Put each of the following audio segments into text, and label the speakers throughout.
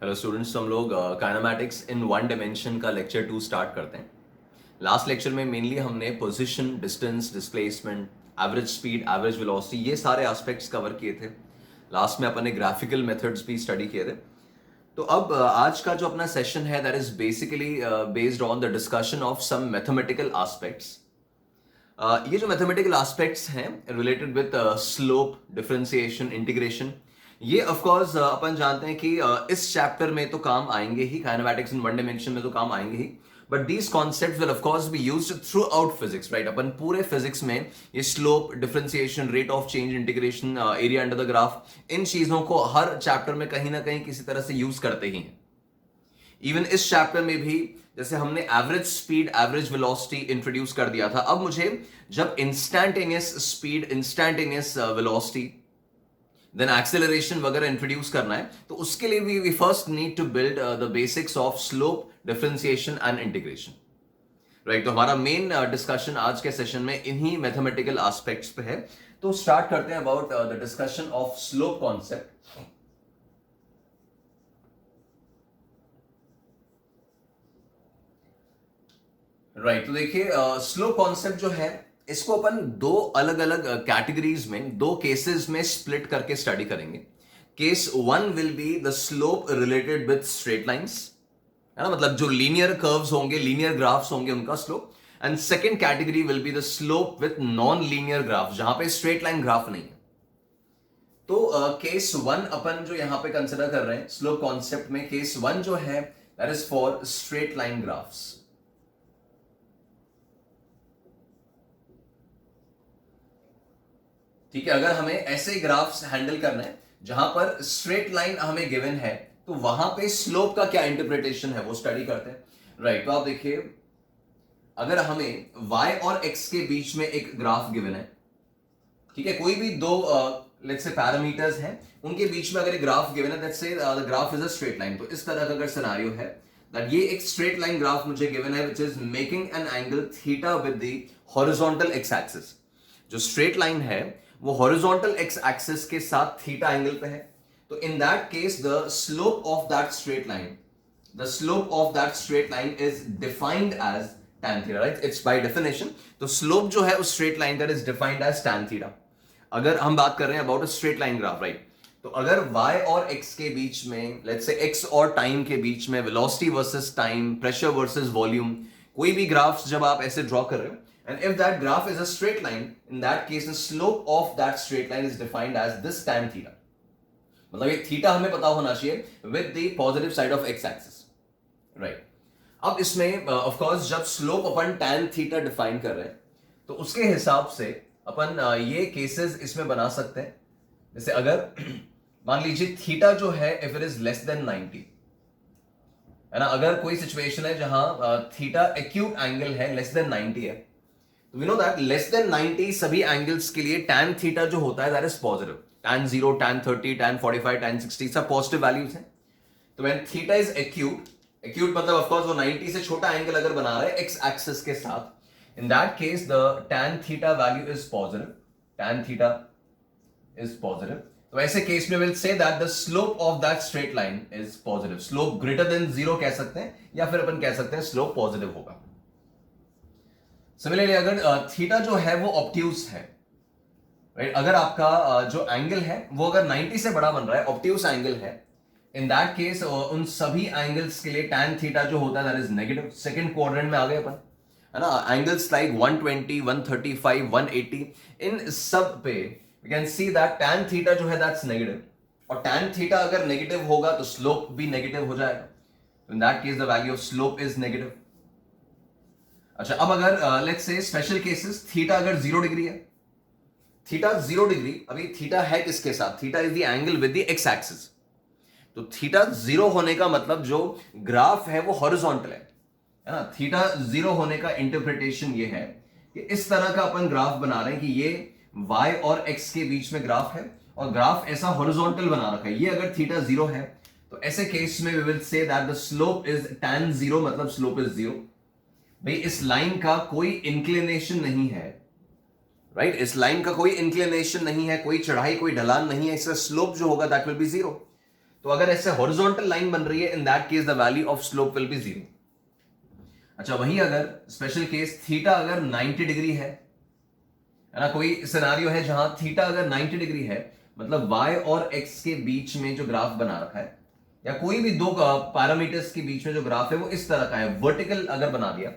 Speaker 1: Hello students, हम लोग kinematics in one dimension का लेक्चर 2 स्टार्ट करते हैं। लास्ट लेक्चर में मेनली हमने position, distance, displacement, average speed, average velocity, ये सारे एस्पेक्ट्स कवर किए थे। लास्ट में अपन ने ग्राफिकल मेथड्स भी स्टडी किए थे। तो अब आज का जो अपना सेशन है that is basically based on the discussion of some mathematical aspects. ये जो मैथमेटिकल एस्पेक्ट्स हैं related with slope, differentiation, integration, ये ऑफ कोर्स अपन जानते हैं कि इस चैप्टर में तो काम आएंगे ही, काइनेमैटिक्स इन वन डायमेंशन में तो काम आएंगे ही, but these concepts will of course be used throughout physics, right. अपन पूरे फिजिक्स में ये slope, differentiation, rate of change, integration, area under the graph, इन चीजों को हर चैप्टर में कहीं ना कहीं किसी तरह से यूज करते ही हैं। इवन इस चैप्टर में भी जैसे हमने average speed, average velocity introduce कर दिया था, अब मुझे जब instantaneous speed, instantaneous velocity, then acceleration वगैरह इंट्रोड्यूस करना है, तो उसके लिए we first need to build the basics of slope, differentiation and integration, right. तो हमारा मेन डिस्कशन आज के सेशन में इन्हीं मैथमेटिकल एस्पेक्ट्स पे है। तो स्टार्ट करते हैं about the discussion of slope concept. Right, तो देखिए स्लोप कॉन्सेप्ट जो है इसको अपन दो अलग अलग कैटेगरीज में, दो केसेस में स्प्लिट करके स्टडी करेंगे। Case one will be the slope related with straight lines, है ना, मतलब जो लीनियर कर्व्स होंगे, लीनियर ग्राफ्स होंगे, उनका slope. And second category will be the slope with non linear graph, जहां पे स्ट्रेट लाइन ग्राफ नहीं है। तो केस वन अपन जो यहां पे कंसिडर कर रहे हैं स्लोप कॉन्सेप्ट में, केस वन जो है that is for straight line graphs. ठीक है, अगर हमें ऐसे ग्राफ्स हैंडल करना है जहां पर स्ट्रेट लाइन हमें गिवन है, तो वहां पे स्लोप का क्या इंटरप्रिटेशन है वो स्टडी करते हैं, राइट। तो आप देखिए, अगर हमें y और x के बीच में एक ग्राफ गिवन है, ठीक है, कोई भी दो लेट्स से पैरामीटर्स हैं, उनके बीच में अगर एक ग्राफ गिवन है, let's say the graph is a straight line, तो इस तरह का अगर सिनेरियो है दैट ये एक स्ट्रेट लाइन ग्राफ मुझे गिवन है which is making an angle theta with the horizontal x axis. जो स्ट्रेट लाइन है वो हॉरिजॉन्टल एक्स एक्सिस के साथ थीटा एंगल पे है, तो इन that case the slope of that straight line, the slope of that straight line is defined as tan theta, right? It's by definition, तो slope जो है उस straight line का is defined as tan theta। अगर हम बात कर रहे हैं about a straight line graph, right? तो अगर y और x के बीच में, let's say x और time के बीच में velocity versus time, pressure versus volume, कोई भी ग्राफ्स जब आप ऐसे ड्रॉ कर रहे हो, and if that graph is a straight line, in that case the slope of that straight line is defined as this tan theta। मतलब ये थीटा हमें पता होना चाहिए with the positive side of x axis, right. अब इसमें of course जब slope अपन tan theta define कर रहे हैं, तो उसके हिसाब से अपन ये केसेस इसमें बना सकते हैं। जैसे अगर मान लीजिए थीटा जो है if it is less than 90, है ना, अगर कोई सिचुएशन है जहां थीटा एक्यूट एंगल है लेस देन 90 है, तो we know that less than 90 सभी एंगल्स के लिए tan थीटा जो होता है that is positive. tan 0, tan 30, tan 45, tan 60 सब पॉजिटिव वैल्यूज हैं। तो when theta is acute, acute मतलब ऑफ कोर्स वो 90 से छोटा एंगल अगर बना रहा है एक्स एक्सिस के साथ, इन that case the tan theta value is positive, tan theta is positive. तो ऐसे केस में will say that the slope of that straight line is positive, slope greater than 0 कह सकते हैं, या फिर अपन कह सकते हैं स्लोप पॉजिटिव होगा। सिमिलरली अगर थीटा जो है वो ऑब्ट्यूस है, राइट, अगर आपका जो एंगल है वो अगर 90 से बड़ा बन रहा है, ऑब्ट्यूस एंगल है, इन दैट केस उन सभी एंगल्स के लिए tan थीटा जो होता है that is negative. Second quadrant में आ गए अपन, है ना, एंगल्स लाइक 120, 135, 180, इन सब पे we can see that tan theta जो है दैट्स नेगेटिव, और tan थीटा अगर नेगेटिव होगा तो स्लोप भी नेगेटिव हो जाएगा। In that case the value of slope is negative. अच्छा, अब अगर let's say special cases, theta अगर 0 डिग्री है, थीटा 0 डिग्री, अभी थीटा है किसके साथ, theta is the angle with the X axis, तो थीटा 0 होने का मतलब जो ग्राफ है वो हॉरिजॉन्टल है ना। थीटा 0 होने का इंटरप्रिटेशन ये है कि इस तरह का अपन ग्राफ बना रहे हैं कि ये y और x के बीच में ग्राफ है, और ग्राफ ऐसा हॉरिजॉन्टल बना रखा है। ये अगर थीटा 0 है, तो ऐसे केस में we will say that the slope is tan 0, मतलब स्लोप इज 0। भाई इस लाइन का कोई इंक्लिनेशन नहीं है, राइट, इस लाइन का कोई इंक्लिनेशन नहीं है, कोई चढ़ाई, कोई ढलान नहीं है, इसका स्लोप जो होगा दैट विल बी 0। तो अगर ऐसे हॉरिजॉन्टल लाइन बन रही है, इन that case the value of slope will B 0। अच्छा, वही अगर स्पेशल केस थीटा अगर 90 डिग्री है ना, कोई सिनारियो है जहां थीटा अगर 90 डिग्री है, मतलब y और x के बीच में जो ग्राफ बना रखा है, या कोई भी दो पैरामीटर्स के बीच में जो ग्राफ है वो इस तरह का है, वर्टिकल अगर बना दिया,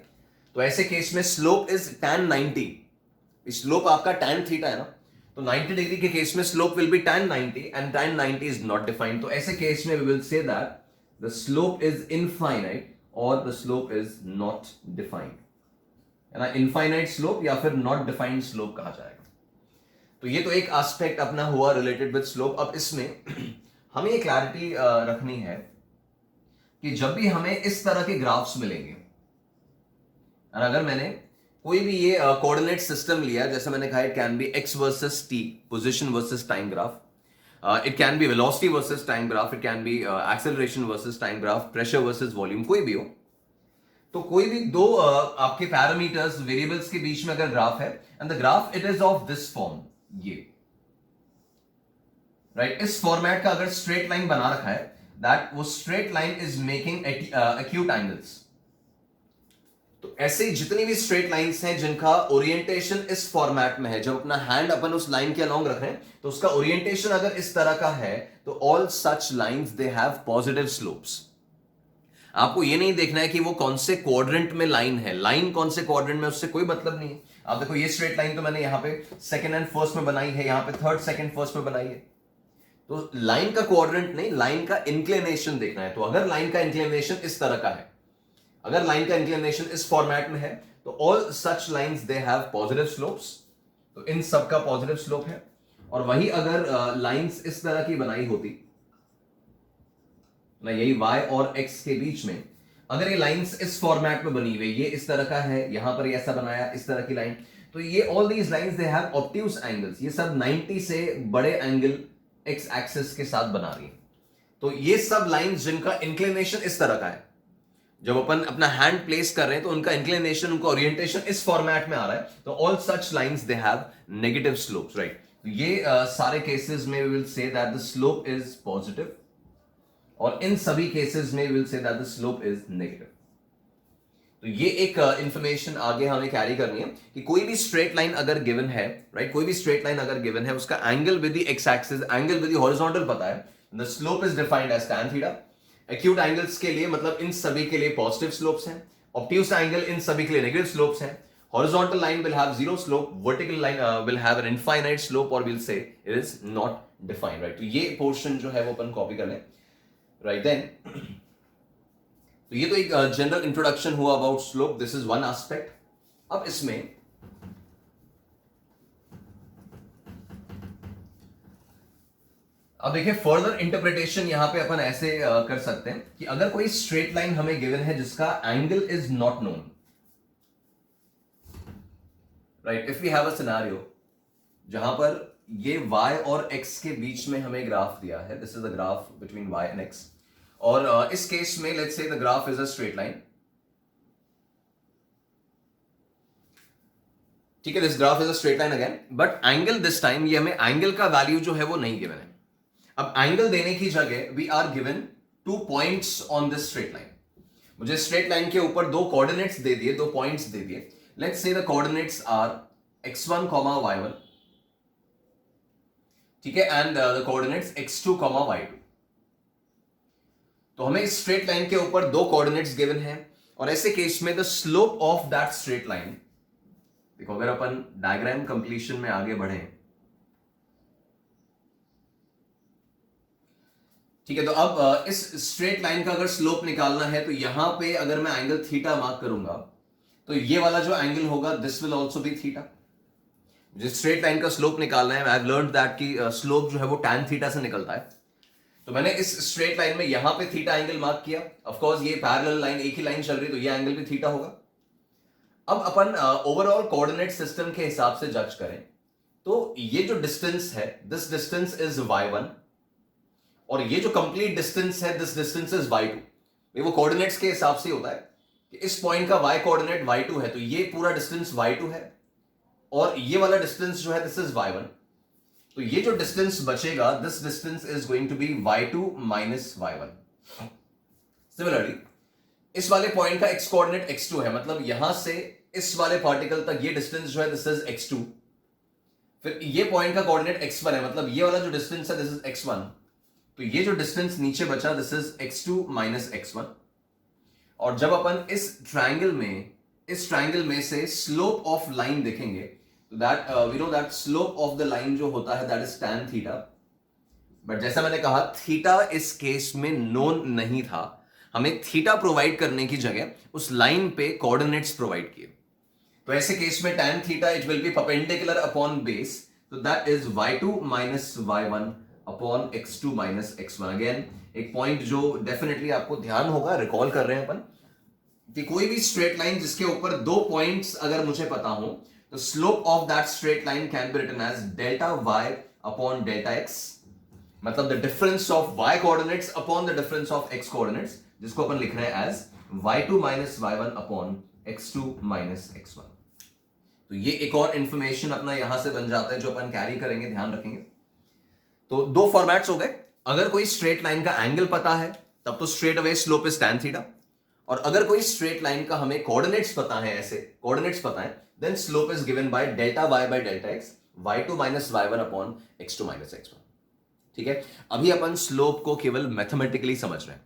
Speaker 1: तो ऐसे केस में स्लोप इज tan 90। स्लोप आपका tan थीटा है ना, तो 90 डिग्री के केस में slope will be tan 90 and tan 90 is not defined. तो ऐसे केस में we will say that the slope is infinite और the slope is not defined, है ना, इनफाइनाइट स्लोप या फिर नॉट डिफाइंड स्लोप कहा जाएगा। तो ये तो एक एस्पेक्ट अपना हुआ रिलेटेड विद स्लोप। अब इसमें हमें ये क्लैरिटी रखनी है कि जब भी हमें इस तरह के ग्राफ्स मिलेंगे, और अगर मैंने कोई भी ये कोऑर्डिनेट सिस्टम लिया, जैसे मैंने कहा, it can B x versus T, position versus time graph, it can B velocity versus time graph, it can B acceleration versus time graph, pressure versus volume, कोई भी हो, तो कोई भी दो आपके पैरामीटर्स वेरिएबल्स के बीच में अगर ग्राफ है and the graph it is of this form, ये राइट, इस फॉर्मेट का अगर स्ट्रेट लाइन बना रखा है, दैट वो straight line is making acute angles. तो ऐसे जितनी भी स्ट्रेट लाइंस हैं जिनका ओरिएंटेशन इस फॉर्मेट में है, जब अपना हैंड अपन उस लाइन के अलोंग रख रहे हैं, तो उसका ओरिएंटेशन अगर इस तरह का है, तो all such lines they have positive slopes. आपको ये नहीं देखना है कि वो कौन से क्वाड्रेंट में लाइन है, लाइन कौन से क्वाड्रेंट में, उससे कोई मतलब नहीं है। आप देखो, ये स्ट्रेट लाइन तो मैंने यहाँ पे सेकंड एंड फर्स्ट में बनाई है, यहाँ पे थर्ड सेकंड फर्स्ट में बनाई है, तो लाइन का क्वाड्रेंट नहीं, लाइन का इंक्लिनेशन देखना है। तो अगर लाइन का इंक्लिनेशन इस तरह का है, अगर लाइन का इंक्लिनेशन इस फॉर्मेट में है, तो all such lines they have positive slopes, तो इन सब का पॉजिटिव स्लोप है। और वही अगर लाइंस इस तरह की बनाई होती ना, यही y और x के बीच में अगर ये लाइंस इस फॉर्मेट में बनी हुई, ये इस तरह का है, यहां पर ये ऐसा बनाया, इस तरह की लाइन, तो ये all these lines they have obtuse angles, ये सब 90 से बड़े एंगल x एक्सिस के साथ बना रही है। तो ये सब लाइंस जिनका इंक्लिनेशन इस तरह का है, जब अपन अपना हैंड प्लेस कर रहे हैं तो उनका इंक्लिनेशन, उनका ओरिएंटेशन इस फॉर्मेट में आ रहा है, तो all such lines they have negative slopes, right. ये सारे केसेस में we will say that the slope is positive, और इन सभी केसेस में will say that the slope is negative. तो ये एक इंफॉर्मेशन आगे हमें कैरी करनी है कि कोई भी स्ट्रेट लाइन अगर गिवन है, राइट, कोई भी स्ट्रेट लाइन अगर गिवन है, उसका angle with the X axis, angle with the horizontal पता है, the slope is defined as tan theta. Acute angles के लिए, मतलब इन सभी के लिए पॉजिटिव स्लोप्स हैं, ऑब्ट्यूज एंगल इन सभी के लिए नेगेटिव स्लोप्स हैं, horizontal line will have zero slope, vertical line will have an infinite slope, और will say it is not defined, right. तो ये पोर्शन जो है वो अपन कॉपी कर लें, राइट देन। तो ये तो एक जनरल इंट्रोडक्शन हुआ about slope, this is one aspect. अब इसमें अब देखिए फर्दर इंटरप्रिटेशन यहां पे अपन ऐसे कर सकते हैं कि अगर कोई स्ट्रेट लाइन हमें गिवन है जिसका angle is not known, right, if we have a scenario जहां पर ये y और x के बीच में हमें ग्राफ दिया है, this is the graph between y and x, और इस केस में let's say the graph is a straight line, ठीक है, this graph is a straight line again, but angle this time ये हमें एंगल का वैल्यू जो है वो नहीं गिवन है। अब एंगल देने की जगह we are given 2 points on this straight line. मुझे स्ट्रेट लाइन के ऊपर 2 कोऑर्डिनेट्स दे दिए, 2 पॉइंट्स दे दिए, let's say the coordinates are x1, y1, ठीक है, and the coordinates x2, y2। तो हमें इस स्ट्रेट लाइन के ऊपर 2 कोऑर्डिनेट्स गिवन हैं, और ऐसे केस में the slope of that straight line, देखो अगर अपन डायग्राम कंप्लीशन में आगे बढ़े, ठीक है, तो अब इस स्ट्रेट लाइन का अगर स्लोप निकालना है, तो यहां पे अगर मैं एंगल थीटा मार्क करूंगा, तो ये वाला जो एंगल होगा this will also be theta. मुझे स्ट्रेट लाइन का स्लोप निकालना है, आई हैव लर्न्ड दैट कि स्लोप जो है वो tan थीटा से निकलता है, तो मैंने इस स्ट्रेट लाइन में यहां पे थीटा एंगल मार्क किया। ऑफ कोर्स ये पैरेलल लाइन, एक ही लाइन चल रही है, तो ये एंगल भी थीटा होगा। अब अपन ओवरऑल कोऑर्डिनेट सिस्टम के हिसाब से जज करें, तो ये जो डिस्टेंस है, दिस डिस्टेंस इज y1, और ये जो कंप्लीट डिस्टेंस है, दिस डिस्टेंस इज y2। ये वो कोऑर्डिनेट्स के हिसाब से होता है कि इस पॉइंट का y कोऑर्डिनेट y2 है, तो ये पूरा डिस्टेंस y2 है, और ये वाला डिस्टेंस जो है दिस इज y1। तो ये जो डिस्टेंस बचेगा, this distance is going to be y2 minus y1। Similarly इस वाले पॉइंट का x कोऑर्डिनेट x2 है, मतलब यहां से इस वाले पार्टिकल तक ये डिस्टेंस जो है दिस इज x2। फिर ये पॉइंट का कोऑर्डिनेट x1 है, मतलब ये वाला जो डिस्टेंस है दिस इज x1। तो ये जो डिस्टेंस नीचे बचा this is x2 minus x1। और जब अपन इस ट्राइंगल में से स्लोप ऑफ लाइन देखेंगे तो that we know that slope of the line जो होता है that is tan theta. But जैसा मैंने कहा थीटा इस केस में नोन नहीं था, हमें थीटा प्रोवाइड करने की जगह उस लाइन पे कोऑर्डिनेट्स प्रोवाइड किए। तो ऐसे केस में tan theta it will be perpendicular upon base, तो that is y2 minus y1 upon x2 minus x1। Again एक पॉइंट जो डेफिनेटली आपको ध्यान होगा, रिकॉल कर रहे हैं अपन कि कोई भी स्ट्रेट लाइन जिसके ऊपर दो पॉइंट्स अगर मुझे पता हो तो slope of that straight line can be written as delta y upon delta x, मतलब the difference of y coordinates upon the difference of x coordinates, जिसको अपन लिख रहे हैं as y2 minus y1 upon x2 minus x1। तो ये एक और इंफॉर्मेशन अपना यहां से बन जाता है जो अपन कैरी करेंगे, ध्यान रखेंगे। तो दो फॉर्मेट्स हो गए, अगर कोई स्ट्रेट लाइन का एंगल पता है तब तो straight away slope is tan theta, और अगर कोई स्ट्रेट लाइन का हमें कोऑर्डिनेट्स पता है, ऐसे कोऑर्डिनेट्स पता है, then slope is given by delta y by delta x, y2 minus y1 upon x2 minus x1। ठीक है, अभी अपन स्लोप को केवल मैथमेटिकली समझ रहे हैं।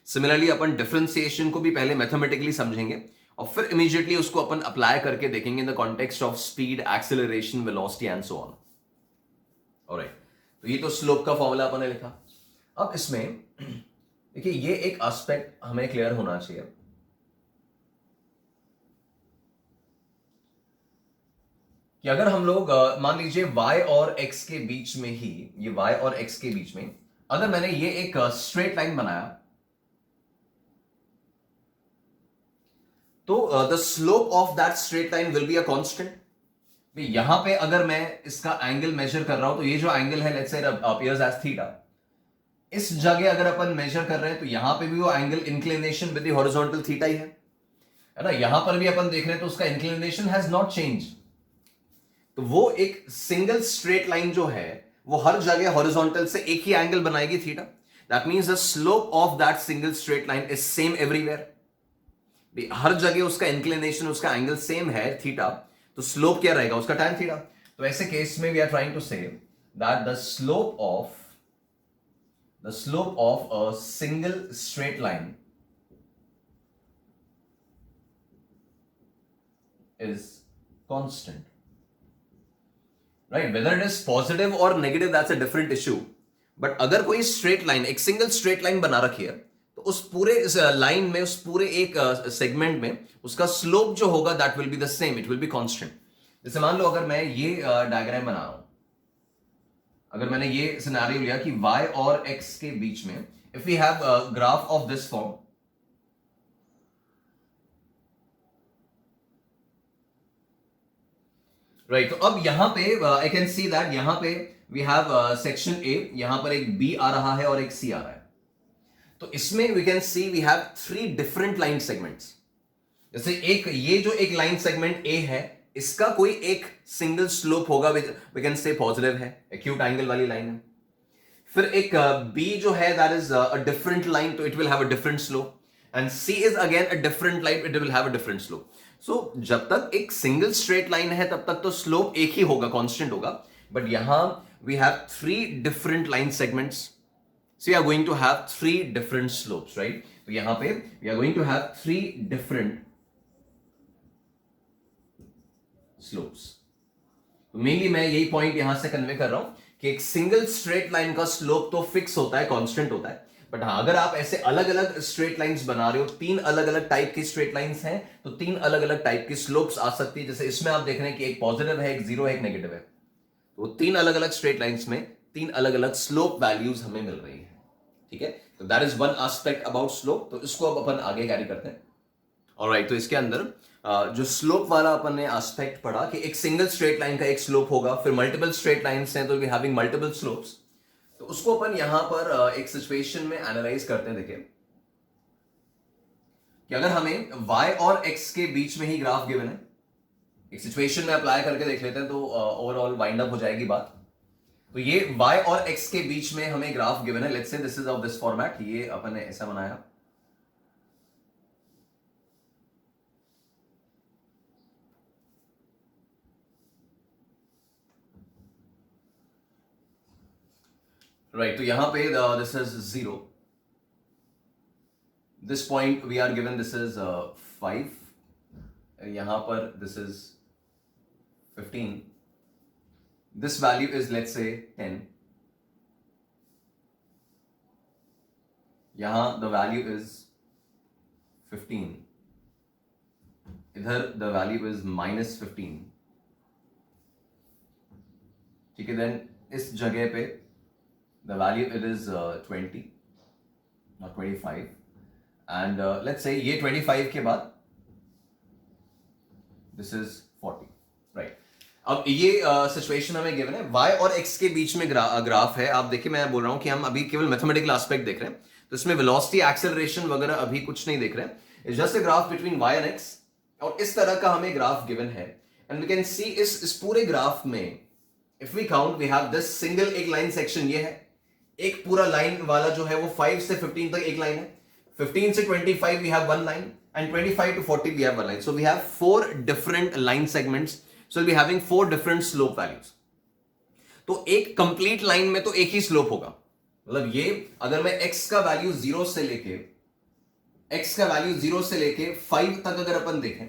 Speaker 1: सिमिलरली अपन डिफरेंशिएशन को भी पहले मैथमेटिकली समझेंगे और फिर इमीडिएटली उसको अपन अप्लाई करके देखेंगे in the context of speed, acceleration, velocity and so on. Alright, तो ये तो स्लोप का फॉर्मूला अपन ने लिखा। अब इसमें देखिए ये एक एस्पेक्ट हमें क्लियर होना चाहिए कि अगर हम लोग मान लीजिए y और x के बीच में ही, ये y और x के बीच में अगर मैंने ये एक स्ट्रेट लाइन बनाया तो the slope of that straight line will be a constant. यहां पे अगर मैं इसका एंगल मेजर कर रहा हूं तो ये जो एंगल है लेट्स से अपीयर्स एज थीटा, इस जगह अगर अपन मेजर कर रहे हैं तो यहां पे भी वो angle inclination with the horizontal theta ही है ना। यहां पर भी अपन देख रहे हैं तो उसका इंक्लिनेशन हैज नॉट चेंज। तो वो एक सिंगल स्ट्रेट लाइन जो है वो हर जगह हॉरिजॉन्टल से एक ही एंगल बनाएगी theta. That means the slope of that single straight line is same everywhere. हर जगह उसका इंक्लिनेशन, उसका एंगल सेम है थीटा, तो स्लोप क्या रहेगा उसका tan थीटा। तो ऐसे केस में we are trying to say that the slope of a single straight line is constant, right? Whether it is positive or negative, that's a different issue. But अगर कोई straight line, एक single straight line बना रखी है तो उस पूरे line में, उस पूरे एक सेगमेंट में उसका स्लोप जो होगा that will be the same, it will be constant. जैसे मान लो अगर मैं ये डायग्राम बना रहा हूं, अगर मैंने ये सिनेरियो लिया कि y और x के बीच में if we have graph of this form, right. तो अब यहां पे आई कैन सी दैट यहां पे वी हैव सेक्शन ए, यहां पर एक बी आ रहा है और एक सी आ रहा है। तो इसमें we can see we have three different line segments. जैसे एक ये जो एक लाइन सेगमेंट ए है, इसका कोई एक सिंगल स्लोप होगा, वी कैन से पॉजिटिव है, एक्यूट एंगल वाली लाइन है। फिर एक बी जो है that is a different line, तो it will have a different slope, and C is again a different line, it will have a different slope. So जब तक एक सिंगल स्ट्रेट लाइन है तब तक तो स्लोप एक ही होगा, कांस्टेंट होगा। बट यहां we have three different line segments, so we are going to have three different slopes, right. तो यहां पे we are going to have three different slopes. तो मेनली मैं यही पॉइंट यहां से कन्वे कर रहा हूं कि एक सिंगल स्ट्रेट लाइन का स्लोप तो फिक्स होता है, कांस्टेंट होता है। बट हाँ, अगर आप ऐसे अलग अलग स्ट्रेट लाइंस बना रहे हो, तीन अलग अलग टाइप की स्ट्रेट लाइंस हैं, तो तीन अलग अलग टाइप की स्लोप्स आ सकती है। जैसे इसमें आप देख रहे हैं कि एक पॉजिटिव है, एक जीरो है, एक नेगेटिव है। तो तीन अलग अलग स्ट्रेट लाइंस में तीन अलग अलग स्लोप वैल्यूज हमें मिल रही है। ठीक है, तो that is one aspect about slope. तो इसको अब अपन आगे कैरी करते हैं। ऑलराइट, तो इसके अंदर जो स्लोप वाला अपन ने एस्पेक्ट पढ़ा कि एक सिंगल स्ट्रेट लाइन का एक स्लोप होगा, फिर मल्टीपल स्ट्रेट लाइंस हैं तो वी हैविंग मल्टीपल स्लोप्स। तो उसको अपन यहां पर एक सिचुएशन में एनालाइज करते हैं। देखिए कि अगर हमें y और x के बीच में ही ग्राफ गिवन है, एक सिचुएशन में अप्लाई करके देख लेते हैं तो ओवरऑल वाइंड अप हो जाएगी बात। तो ये y और x के बीच में हमें ग्राफ गिवन है, let's say this is of this format, ये अपन ने ऐसा बनाया। राइट, तो यहां पे this is 0, this point we are given this is 5, यहां पर this is 15, this value is let's say 10, यहां the value is 15, इधर the value is -15, ठीक है। देन इस जगह पे the value it is 20 not 25, and let's say ये 25 के बाद this is 40, right। अब ये सिचुएशन हमें गिवन है, y और x के बीच में ग्राफ है। आप देखिए, मैं बोल रहा हूं कि हम अभी केवल मैथमेटिकल एस्पेक्ट देख रहे हैं, तो इसमें वेलोसिटी एक्सेलरेशन वगैरह अभी कुछ नहीं देख रहे हैं, it's just a graph between y and x, और इस तरह का हमें ग्राफ गिवन है। एंड वी कैन सी इस पूरे ग्राफ में if we count we have this single एक लाइन सेक्शन, ये है एक पूरा लाइन वाला जो है वो 5 से 15 तक एक लाइन है, 15 से 25 we have one line, and 25 to 40 we have one line, so we have 4 different line segments, so we'll be having 4 different slope values। तो एक कंप्लीट लाइन में तो एक ही स्लोप होगा, मतलब ये अगर मैं x का वैल्यू 0 से लेके 5 तक अगर अपन देखें,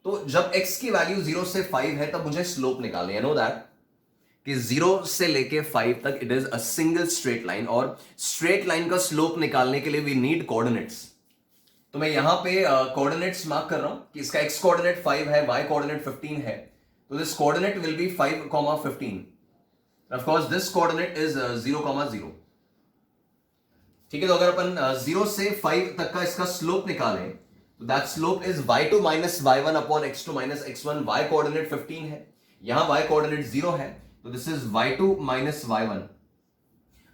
Speaker 1: तो जब x की वैल्यू 0 से 5 है तब मुझे स्लोप निकालनी है। नो दैट कि 0 से लेके 5 तक it is a single straight line, और स्ट्रेट लाइन का स्लोप निकालने के लिए वी नीड कोऑर्डिनेट्स। तो मैं यहां पे कोऑर्डिनेट्स मार्क कर रहा हूं कि इसका x कोऑर्डिनेट 5 है, y कोऑर्डिनेट 15 है, so this coordinate will be 5, 15, and of course this coordinate is 0, 0। ठीक है, तो अगर अपन 0 से 5 तक का इसका स्लोप निकालें तो that slope is y2 minus y1 upon x2 minus x1, y coordinate 15 है, यहां y कोऑर्डिनेट 0 है, तो this is y2 minus y1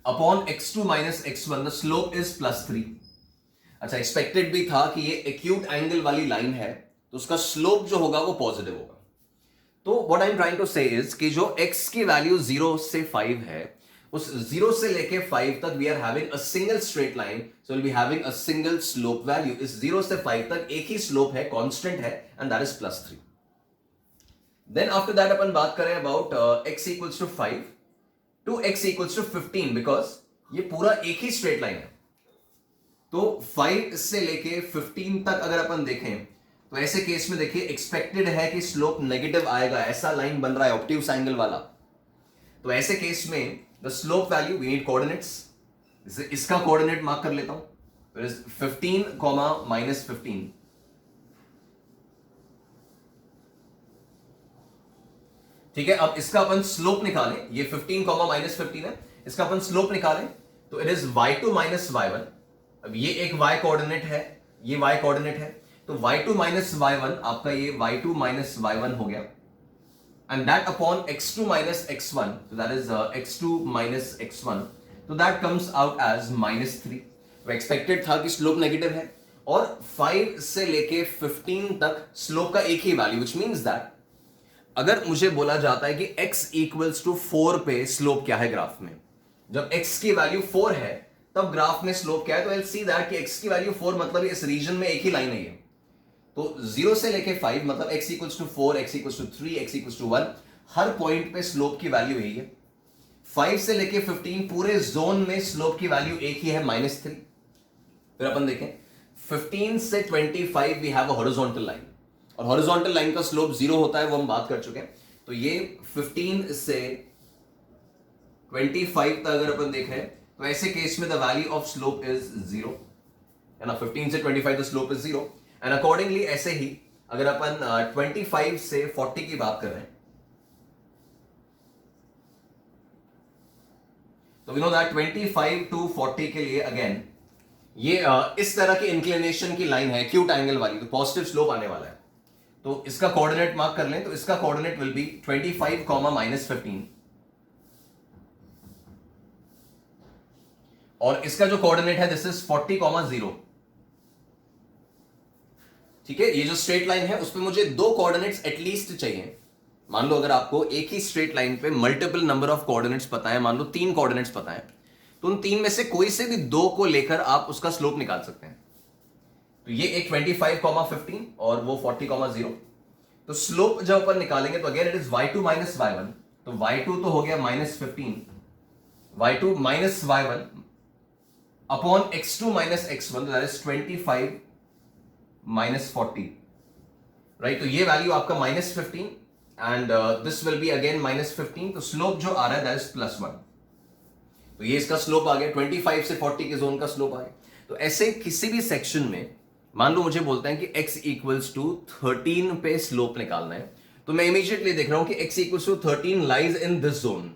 Speaker 1: upon x2 minus x1, the slope is +3। अच्छा, एक्सपेक्टेड भी था कि ये एक्यूट एंगल वाली लाइन है तो उसका स्लोप जो होगा वो पॉजिटिव होगा। तो what I am trying to say is कि जो x की वैल्यू 0 से 5 है, उस 0 से लेके 5 तक we are having a single straight line, so will be having a single slope value. इस 0 से 5 तक एक ही स्लोप है, कांस्टेंट है, and that is +3। Then after that अपन बात करें about x equals to 5 to x equals to 15, because ये पूरा एक ही स्ट्रेट लाइन है। तो 5 से लेके 15 तक अगर अपन देखें तो ऐसे केस में देखिए एक्सपेक्टेड है कि स्लोप नेगेटिव आएगा, ऐसा लाइन बन रहा है ऑब्ट्यूस एंगल वाला। तो ऐसे केस में the slope value we need coordinates, इसका कोऑर्डिनेट मार्क कर लेता हूं, तो इज 15, -15। ठीक है, अब इसका अपन स्लोप निकालें, ये 15, -15 है, इसका अपन स्लोप निकालें तो it is y2 minus y1। अब ये एक y कोऑर्डिनेट है, ये y कोऑर्डिनेट है, तो y2 minus y1 आपका ये y2 minus y1 हो गया, and that upon x2 minus x1, so that is x2 minus x1, तो दैट कम्स आउट एज -3। तो एक्सपेक्टेड था कि स्लोप नेगेटिव है, और 5 से लेके 15 तक स्लोप का एक ही वैल्यू, व्हिच मींस दैट अगर मुझे बोला जाता है कि x इक्वल्स टू 4 पे स्लोप क्या है ग्राफ में, जब x की वैल्यू 4 है तब ग्राफ में स्लोप क्या है, तो आई विल सी दैट कि x की वैल्यू 4 मतलब इस रीजन में एक ही लाइन है। तो 0 से लेके 5 मतलब x equals to 4, x equals to 3, x equals to 1, हर पॉइंट पे स्लोप की वैल्यू यही है। 5 से लेके 15 पूरे जोन में स्लोप की वैल्यू एक ही है, -3। फिर अपन देखें 15 से 25 we have a horizontal line, और हॉरिजॉन्टल लाइन का स्लोप 0 होता है, वो हम बात कर चुके हैं। तो ये 15 से 25 तक अगर अपन देख रहे हैं तो ऐसे केस में the value of slope is 0, है ना। 15 से 25 the slope is 0, and accordingly ऐसे ही अगर अपन 25 से 40 की बात कर रहे हैं तो वी नो दैट 25 टू 40 के लिए अगेन ये इस तरह की इंक्लिनेशन की लाइन है, एक्यूट एंगल वाली, तो पॉजिटिव स्लोप आने वाला है। तो इसका कोऑर्डिनेट मार्क कर लें, तो इसका कोऑर्डिनेट विल बी 25, -15, और इसका जो कोऑर्डिनेट है दिस इज 40, 0। ठीक है, ये जो स्ट्रेट लाइन है उस पे मुझे 2 कोऑर्डिनेट्स एटलीस्ट चाहिए, मान लो अगर आपको एक ही स्ट्रेट लाइन पे मल्टीपल नंबर ऑफ कोऑर्डिनेट्स पता है, मान लो 3 कोऑर्डिनेट्स पता है, तो उन 3 में से कोई से भी 2 को लेकर आप उसका स्लोप निकाल सकते हैं। तो ये एक 25,15 और वो 40,0। तो स्लोप जब अपन निकालेंगे तो again it is y2 minus y1, तो y2 तो हो गया -15, y2 minus y1 upon x2 minus x1, that is 25 minus 40, right. तो ये वैल्यू आपका -15 and this will be again -15, तो स्लोप जो आ रहा है दैट इज +1। तो ये इसका स्लोप आ गया, 25 से 40 के जोन का स्लोप आ गया। तो ऐसे किसी भी सेक्शन में मान लो मुझे बोलता है कि x इक्वल्स टू 13 पे स्लोप निकालना है, तो मैं इमीडिएटली देख रहा हूं कि x equals to 13 lies in this zone,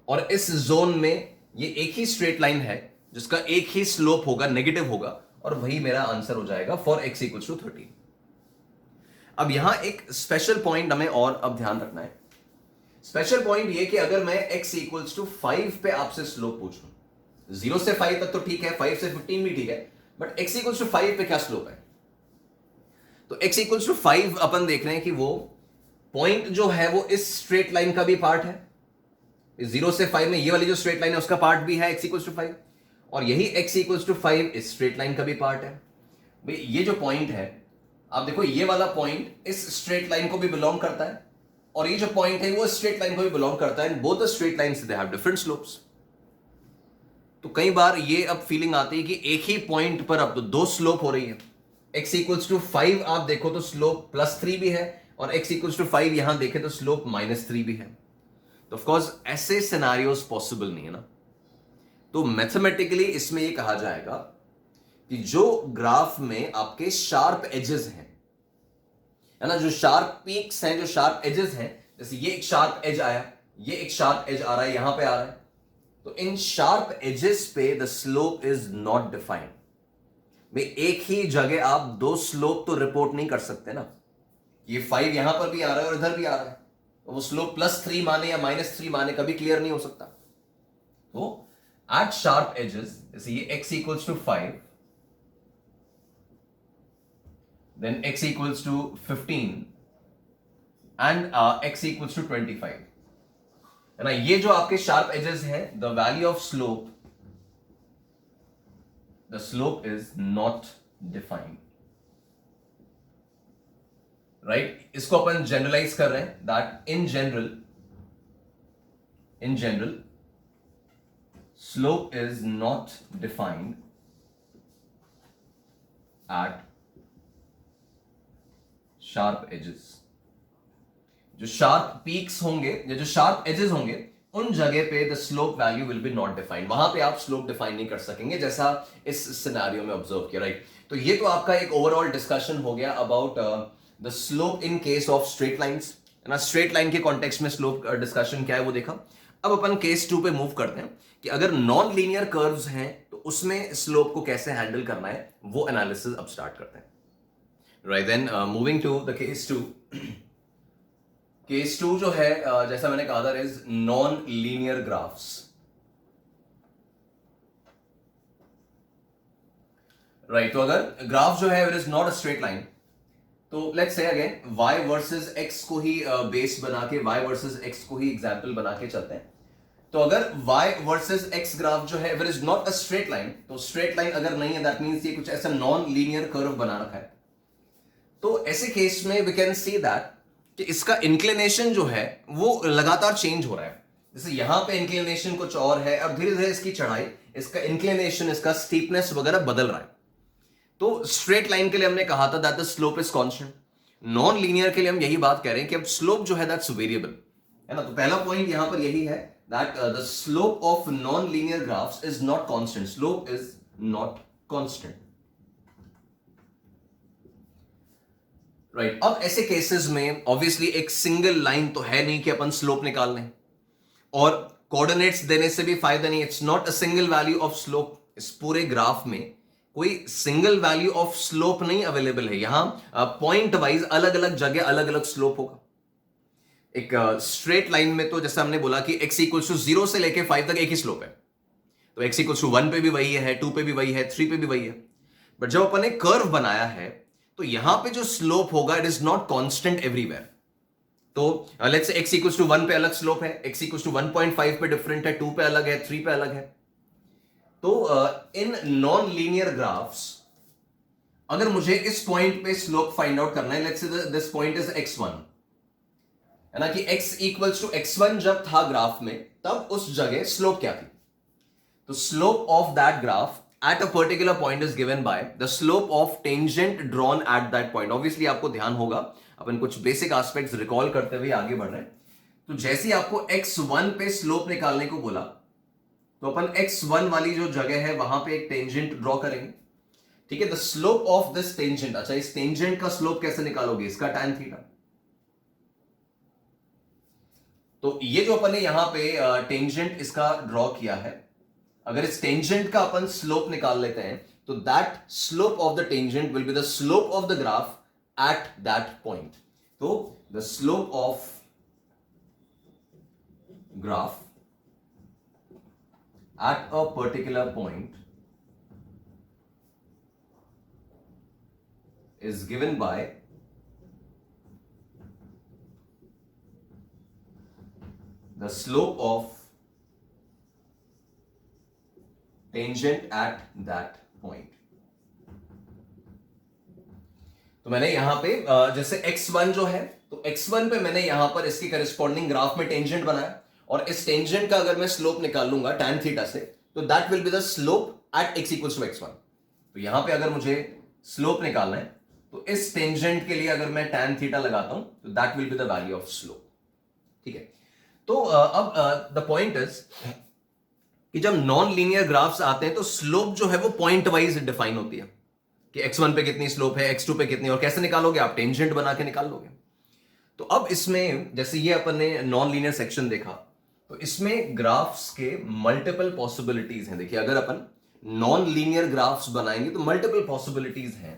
Speaker 1: और इस जोन में ये एक ही स्ट्रेट लाइन है जिसका एक ही स्लोप होगा, नेगेटिव होगा, और वही मेरा आंसर हो जाएगा फॉर x इक्वल्स टू 13। अब यहां एक स्पेशल पॉइंट हमें और अब ध्यान रखना है। स्पेशल पॉइंट ये कि अगर मैं x इक्वल्स टू 5 पे आपसे स्लोप पूछूं, 0 से 5 तक तो ठीक है, 5 से 15 भी ठीक है, बट x इक्वल्स टू 5 पे क्या स्लोप है? तो x इक्वल्स टू 5 अपन देख रहे हैं कि वो पॉइंट जो है वो इस स्ट्रेट लाइन का भी पार्ट है, 0 से 5 में ये वाली जो स्ट्रेट लाइन है उसका पार्ट भी है x इक्वल्स टू 5, और यही x इक्वल्स टू 5 इस स्ट्रेट लाइन का भी पार्ट है। भाई ये जो पॉइंट है, आप देखो ये वाला पॉइंट इस स्ट्रेट लाइन को भी बिलोंग करता है, और ये जो पॉइंट है वो स्ट्रेट लाइन को भी बिलोंग करता है, and both the straight lines they have different slopes. तो कई बार ये अब फीलिंग आती है कि एक ही पॉइंट पर अब तो 2 स्लोप हो रही है। x इक्वल्स टू 5 आप देखो तो स्लोप +3 भी है, और x इक्वल्स टू 5 यहां देखें तो स्लोप -3 भी है। तो ऑफ कोर्स ऐसे सिनेरियोस पॉसिबल नहीं है ना। तो मैथमेटिकली इसमें ये कहा जाएगा कि जो ग्राफ में आपके शार्प एजेस हैं, है ना, जो शार्प पीक्स हैं, जो शार्प एजेस हैं, जैसे ये एक शार्प एज आया, ये एक शार्प एज आ रहा है, यहां पे आ रहा है, तो इन शार्प एजेस पे the slope is not defined. भाई एक ही जगह आप 2 स्लोप तो रिपोर्ट नहीं कर सकते ना। ये 5 यहां पर भी आ रहा है और इधर भी आ रहा है, तो वो स्लोप +3 माने या -3 माने कभी क्लियर नहीं हो सकता। तो एट शार्प एजेस, जैसे ये x equals to 5, then x equals to 15 and x equals to 25, है ना। ये जो आपके शार्प एजेस हैं, the value of slope, the slope is not defined, right. इसको अपन जनरलाइज कर रहे हैं that in general slope is not defined at sharp edges. जो शार्प पीक्स होंगे या जो शार्प एजेस होंगे, उन जगह पे the slope value will be not defined, वहां पे आप स्लोप डिफाइन नहीं कर सकेंगे, जैसा इस सिनेरियो में ऑब्जर्व किया, राइट। तो ये तो आपका एक ओवरऑल डिस्कशन हो गया about the slope in case of straight lines, है ना। स्ट्रेट लाइन के कॉन्टेक्स्ट में स्लोप डिस्कशन क्या है वो देखा। अब अपन केस 2 पे मूव करते हैं कि अगर नॉन लीनियर कर्व्स हैं तो उसमें स्लोप को कैसे हैंडल करना है, वो एनालिसिस अब स्टार्ट करते हैं, right. Then moving to the case 2। Case 2 जो है जैसा मैंने कहा था, is non linear graphs, right. तो अगर ग्राफ जो है it is not a straight line, तो let's say again y versus x को ही बेस बना के, y वर्सेस x को ही एग्जांपल बना के चलते हैं। तो अगर y वर्सेस x ग्राफ जो है it is not a straight line, तो स्ट्रेट लाइन अगर नहीं है दैट मींस ये कुछ ऐसा नॉन लीनियर कर्व बना रखा है। तो ऐसे केस में वी कैन सी दैट कि इसका इंक्लिनेशन जो है वो लगातार चेंज हो रहा है। जैसे यहां पे इंक्लिनेशन कुछ और है, अब धीरे धीरे इसकी चढ़ाई, इसका इंक्लिनेशन, इसका स्टीपनेस वगैरह बदल रहा है। तो स्ट्रेट लाइन के लिए हमने कहा था that the slope is constant. Non linear के लिए हम यही बात कह रहे हैं कि अब स्लोप जो है दैट्स वेरिएबल, है ना। तो पहला पॉइंट यहां पर यही है that the slope of non linear graphs is not constant, slope is not constant, right. अब ऐसे केसेस में ऑब्वियसली एक सिंगल लाइन तो है नहीं कि अपन स्लोप निकाल लें, और कोऑर्डिनेट्स देने से भी फायदा नहीं। It's not a single value of slope, इस पूरे ग्राफ में कोई सिंगल वैल्यू ऑफ स्लोप नहीं अवेलेबल है। यहां पॉइंट वाइज अलग अलग जगह अलग अलग स्लोप होगा। एक स्ट्रेट लाइन में तो जैसे हमने बोला कि x इक्वल्स टू 0 से लेके 5 तक एक ही स्लोप है, तो x इक्वल्स टू 1 पे भी वही है, 2 पे भी वही है, 3 पे भी वही है। बट जब अपन एक कर्व बनाया है तो यहां पे जो स्लोप होगा it is not constant everywhere, तो let's say x equals to 1 पे अलग स्लोप है, x इक्वल्स टू 1.5 पे डिफरेंट है, 2 पे अलग है, 3 पे अलग है। तो इन नॉन लीनियर ग्राफ्स अगर मुझे इस पॉइंट पे स्लोप फाइंड आउट करना है, let's say this point is x1, है ना, कि x इक्वल्स टू x1 जब था ग्राफ में, तब उस जगह स्लोप क्या थी? तो slope of that graph at a particular point is given by the slope of tangent drawn at that point. Obviously आपको ध्यान होगा, अपन कुछ बेसिक एस्पेक्ट्स रिकॉल करते हुए आगे बढ़ रहे हैं। तो जैसे ही आपको x1 पे स्लोप निकालने को बोला, तो अपन x1 वाली जो जगह है वहां पे एक टेंजेंट ड्रॉ करेंगे, ठीक है। The slope of this tangent, अच्छा इस टेंजेंट का स्लोप कैसे निकालोगे? इसका tan थीटा। तो ये जो अपन ने यहां पे टेंजेंट इसका ड्रॉ किया है, अगर इस टेंजेंट का अपन स्लोप निकाल लेते हैं, तो that slope of the tangent will be the slope of the graph at that point. तो the slope of graph at a particular point is given by the slope of tangent at that point. तो मैंने यहां पे जैसे x1 जो है, तो x1 पे मैंने यहां पर इसके करस्पॉन्डिंग ग्राफ में टेंजेंट बनाया, और इस टेंजेंट का अगर मैं स्लोप निकाल लूंगा tan थीटा से, तो that will be the slope at x equals to x1। तो यहां पे अगर मुझे स्लोप निकालना है, तो इस टेंजेंट के लिए अगर मैं tan थीटा लगाता हूं, तो that will be the value of slope, ठीक है। तो अब द पॉइंट इज कि जब नॉन लीनियर ग्राफ्स आते हैं, तो स्लोप जो है वो पॉइंट वाइज डिफाइन होती है, कि x1 पे कितनी स्लोप है, x2 पे कितनी, और कैसे निकालोगे आप? टेंजेंट बना के निकाल लोगे। तो अब इसमें जैसे ये अपन ने नॉन लीनियर सेक्शन देखा, तो इसमें ग्राफ्स के मल्टीपल पॉसिबिलिटीज हैं। देखिए, अगर अपन नॉन लीनियर ग्राफ्स बनाएंगे तो मल्टीपल पॉसिबिलिटीज हैं।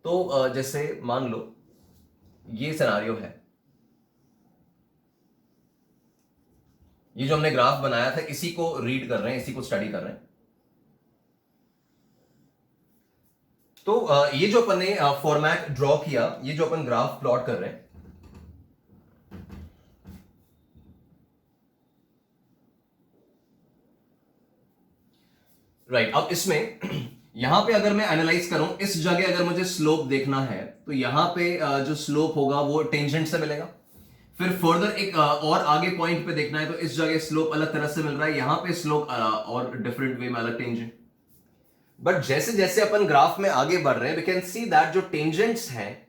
Speaker 1: तो जैसे मान लो ये सिनेरियो है, ये जो हमने ग्राफ बनाया था, इसी को रीड कर रहे हैं, इसी को स्टडी कर रहे हैं। तो ये जो अपन ने फॉर्मेट ड्रॉ किया, ये जो अपन ग्राफ प्लॉट कर रहे हैं, राइट। अब इसमें यहां पे अगर मैं एनालाइज करूं, इस जगह अगर मुझे स्लोप देखना है, तो यहां पे जो स्लोप होगा वो टेंजेंट से मिलेगा। फिर फर्दर एक और आगे पॉइंट पे देखना है, तो इस जगह स्लोप अलग तरह से मिल रहा है, यहां पे स्लोप और डिफरेंट वे में अलग टेंजेंट। बट जैसे जैसे अपन ग्राफ में आगे बढ़ रहे हैं, वी कैन सी दैट जो टेंजेंट्स हैं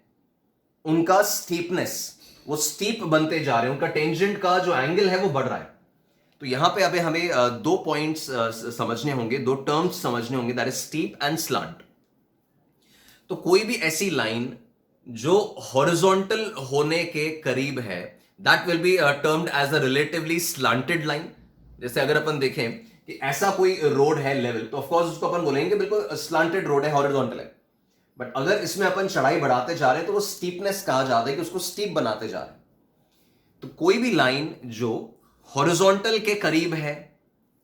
Speaker 1: उनका स्टीपनेस, वो स्टीप बनते जा रहे हैं, उनका टेंजेंट का जो एंगल है वो बढ़ रहा है। तो यहां पे अभी हमें दो पॉइंट्स समझने होंगे, दो टर्म्स समझने होंगे, that is steep and slant. तो कोई भी ऐसी लाइन जो हॉरिजॉन्टल होने के करीब है, that will be termed as a relatively slanted line. जैसे अगर अपन देखें कि ऐसा कोई रोड है लेवल, तो ऑफकोर्स उसको अपन बोलेंगे बिल्कुल स्लांटेड रोड है, हॉरिजॉन्टल है। बट अगर इसमें अपन चढ़ाई बढ़ाते जा रहे हैं, तो वो स्टीपनेस कहा जाता है कि उसको स्टीप बनाते जा रहे हैं। तो कोई भी लाइन जो हॉरिजॉन्टल के करीब है,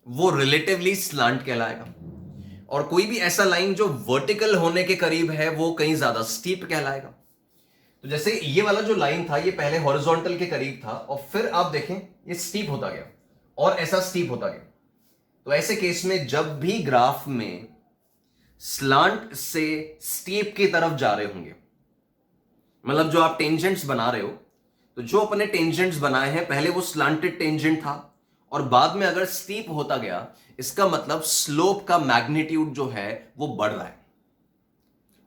Speaker 1: वो रिलेटिवली स्लांट कहलाएगा, और कोई भी ऐसा लाइन जो वर्टिकल होने के करीब है, वो कहीं ज्यादा स्टीप कहलाएगा। तो जैसे ये वाला जो लाइन था, ये पहले हॉरिजॉन्टल के करीब था, और फिर आप देखें ये स्टीप होता गया, और ऐसा स्टीप होता गया। तो ऐसे केस में जब भी ग्राफ में स्लांट से स्टीप की तरफ जा रहे होंगे, मतलब जो आप टेंजेंट्स बना रहे हो, तो जो अपने टेंजेंट्स बनाए हैं पहले वो स्लांटेड टेंजेंट था, और बाद में अगर स्टीप होता गया, इसका मतलब स्लोप का मैग्नीट्यूड जो है वो बढ़ रहा है।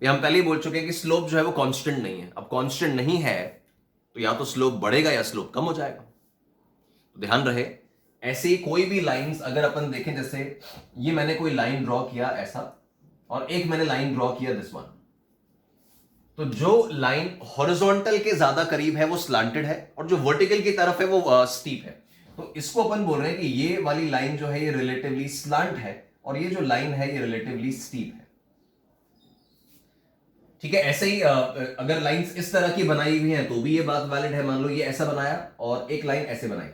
Speaker 1: ये हम पहले ही बोल चुके हैं कि स्लोप जो है वो कांस्टेंट नहीं है। अब कांस्टेंट नहीं है, तो या तो स्लोप बढ़ेगा या स्लोप कम हो जाएगा। तो ध्यान रहे, ऐसे ही कोई भी लाइंस अगर अपन देखें, जैसे ये मैंने कोई लाइन ड्रॉ किया ऐसा, और एक मैंने लाइन ड्रॉ किया दिस वन, तो जो लाइन हॉरिजॉन्टल के ज्यादा करीब है वो स्लांटेड है, और जो वर्टिकल की तरफ है वो स्टीप है। तो इसको अपन बोल रहे हैं कि ये वाली लाइन जो है ये रिलेटिवली स्लांट है, और ये जो लाइन है ये रिलेटिवली स्टीप है, ठीक है। ऐसे ही अगर लाइंस इस तरह की बनाई हुई हैं, तो भी ये बात वैलिड है। मान लो ये ऐसा बनाया और एक लाइन ऐसे बनाई,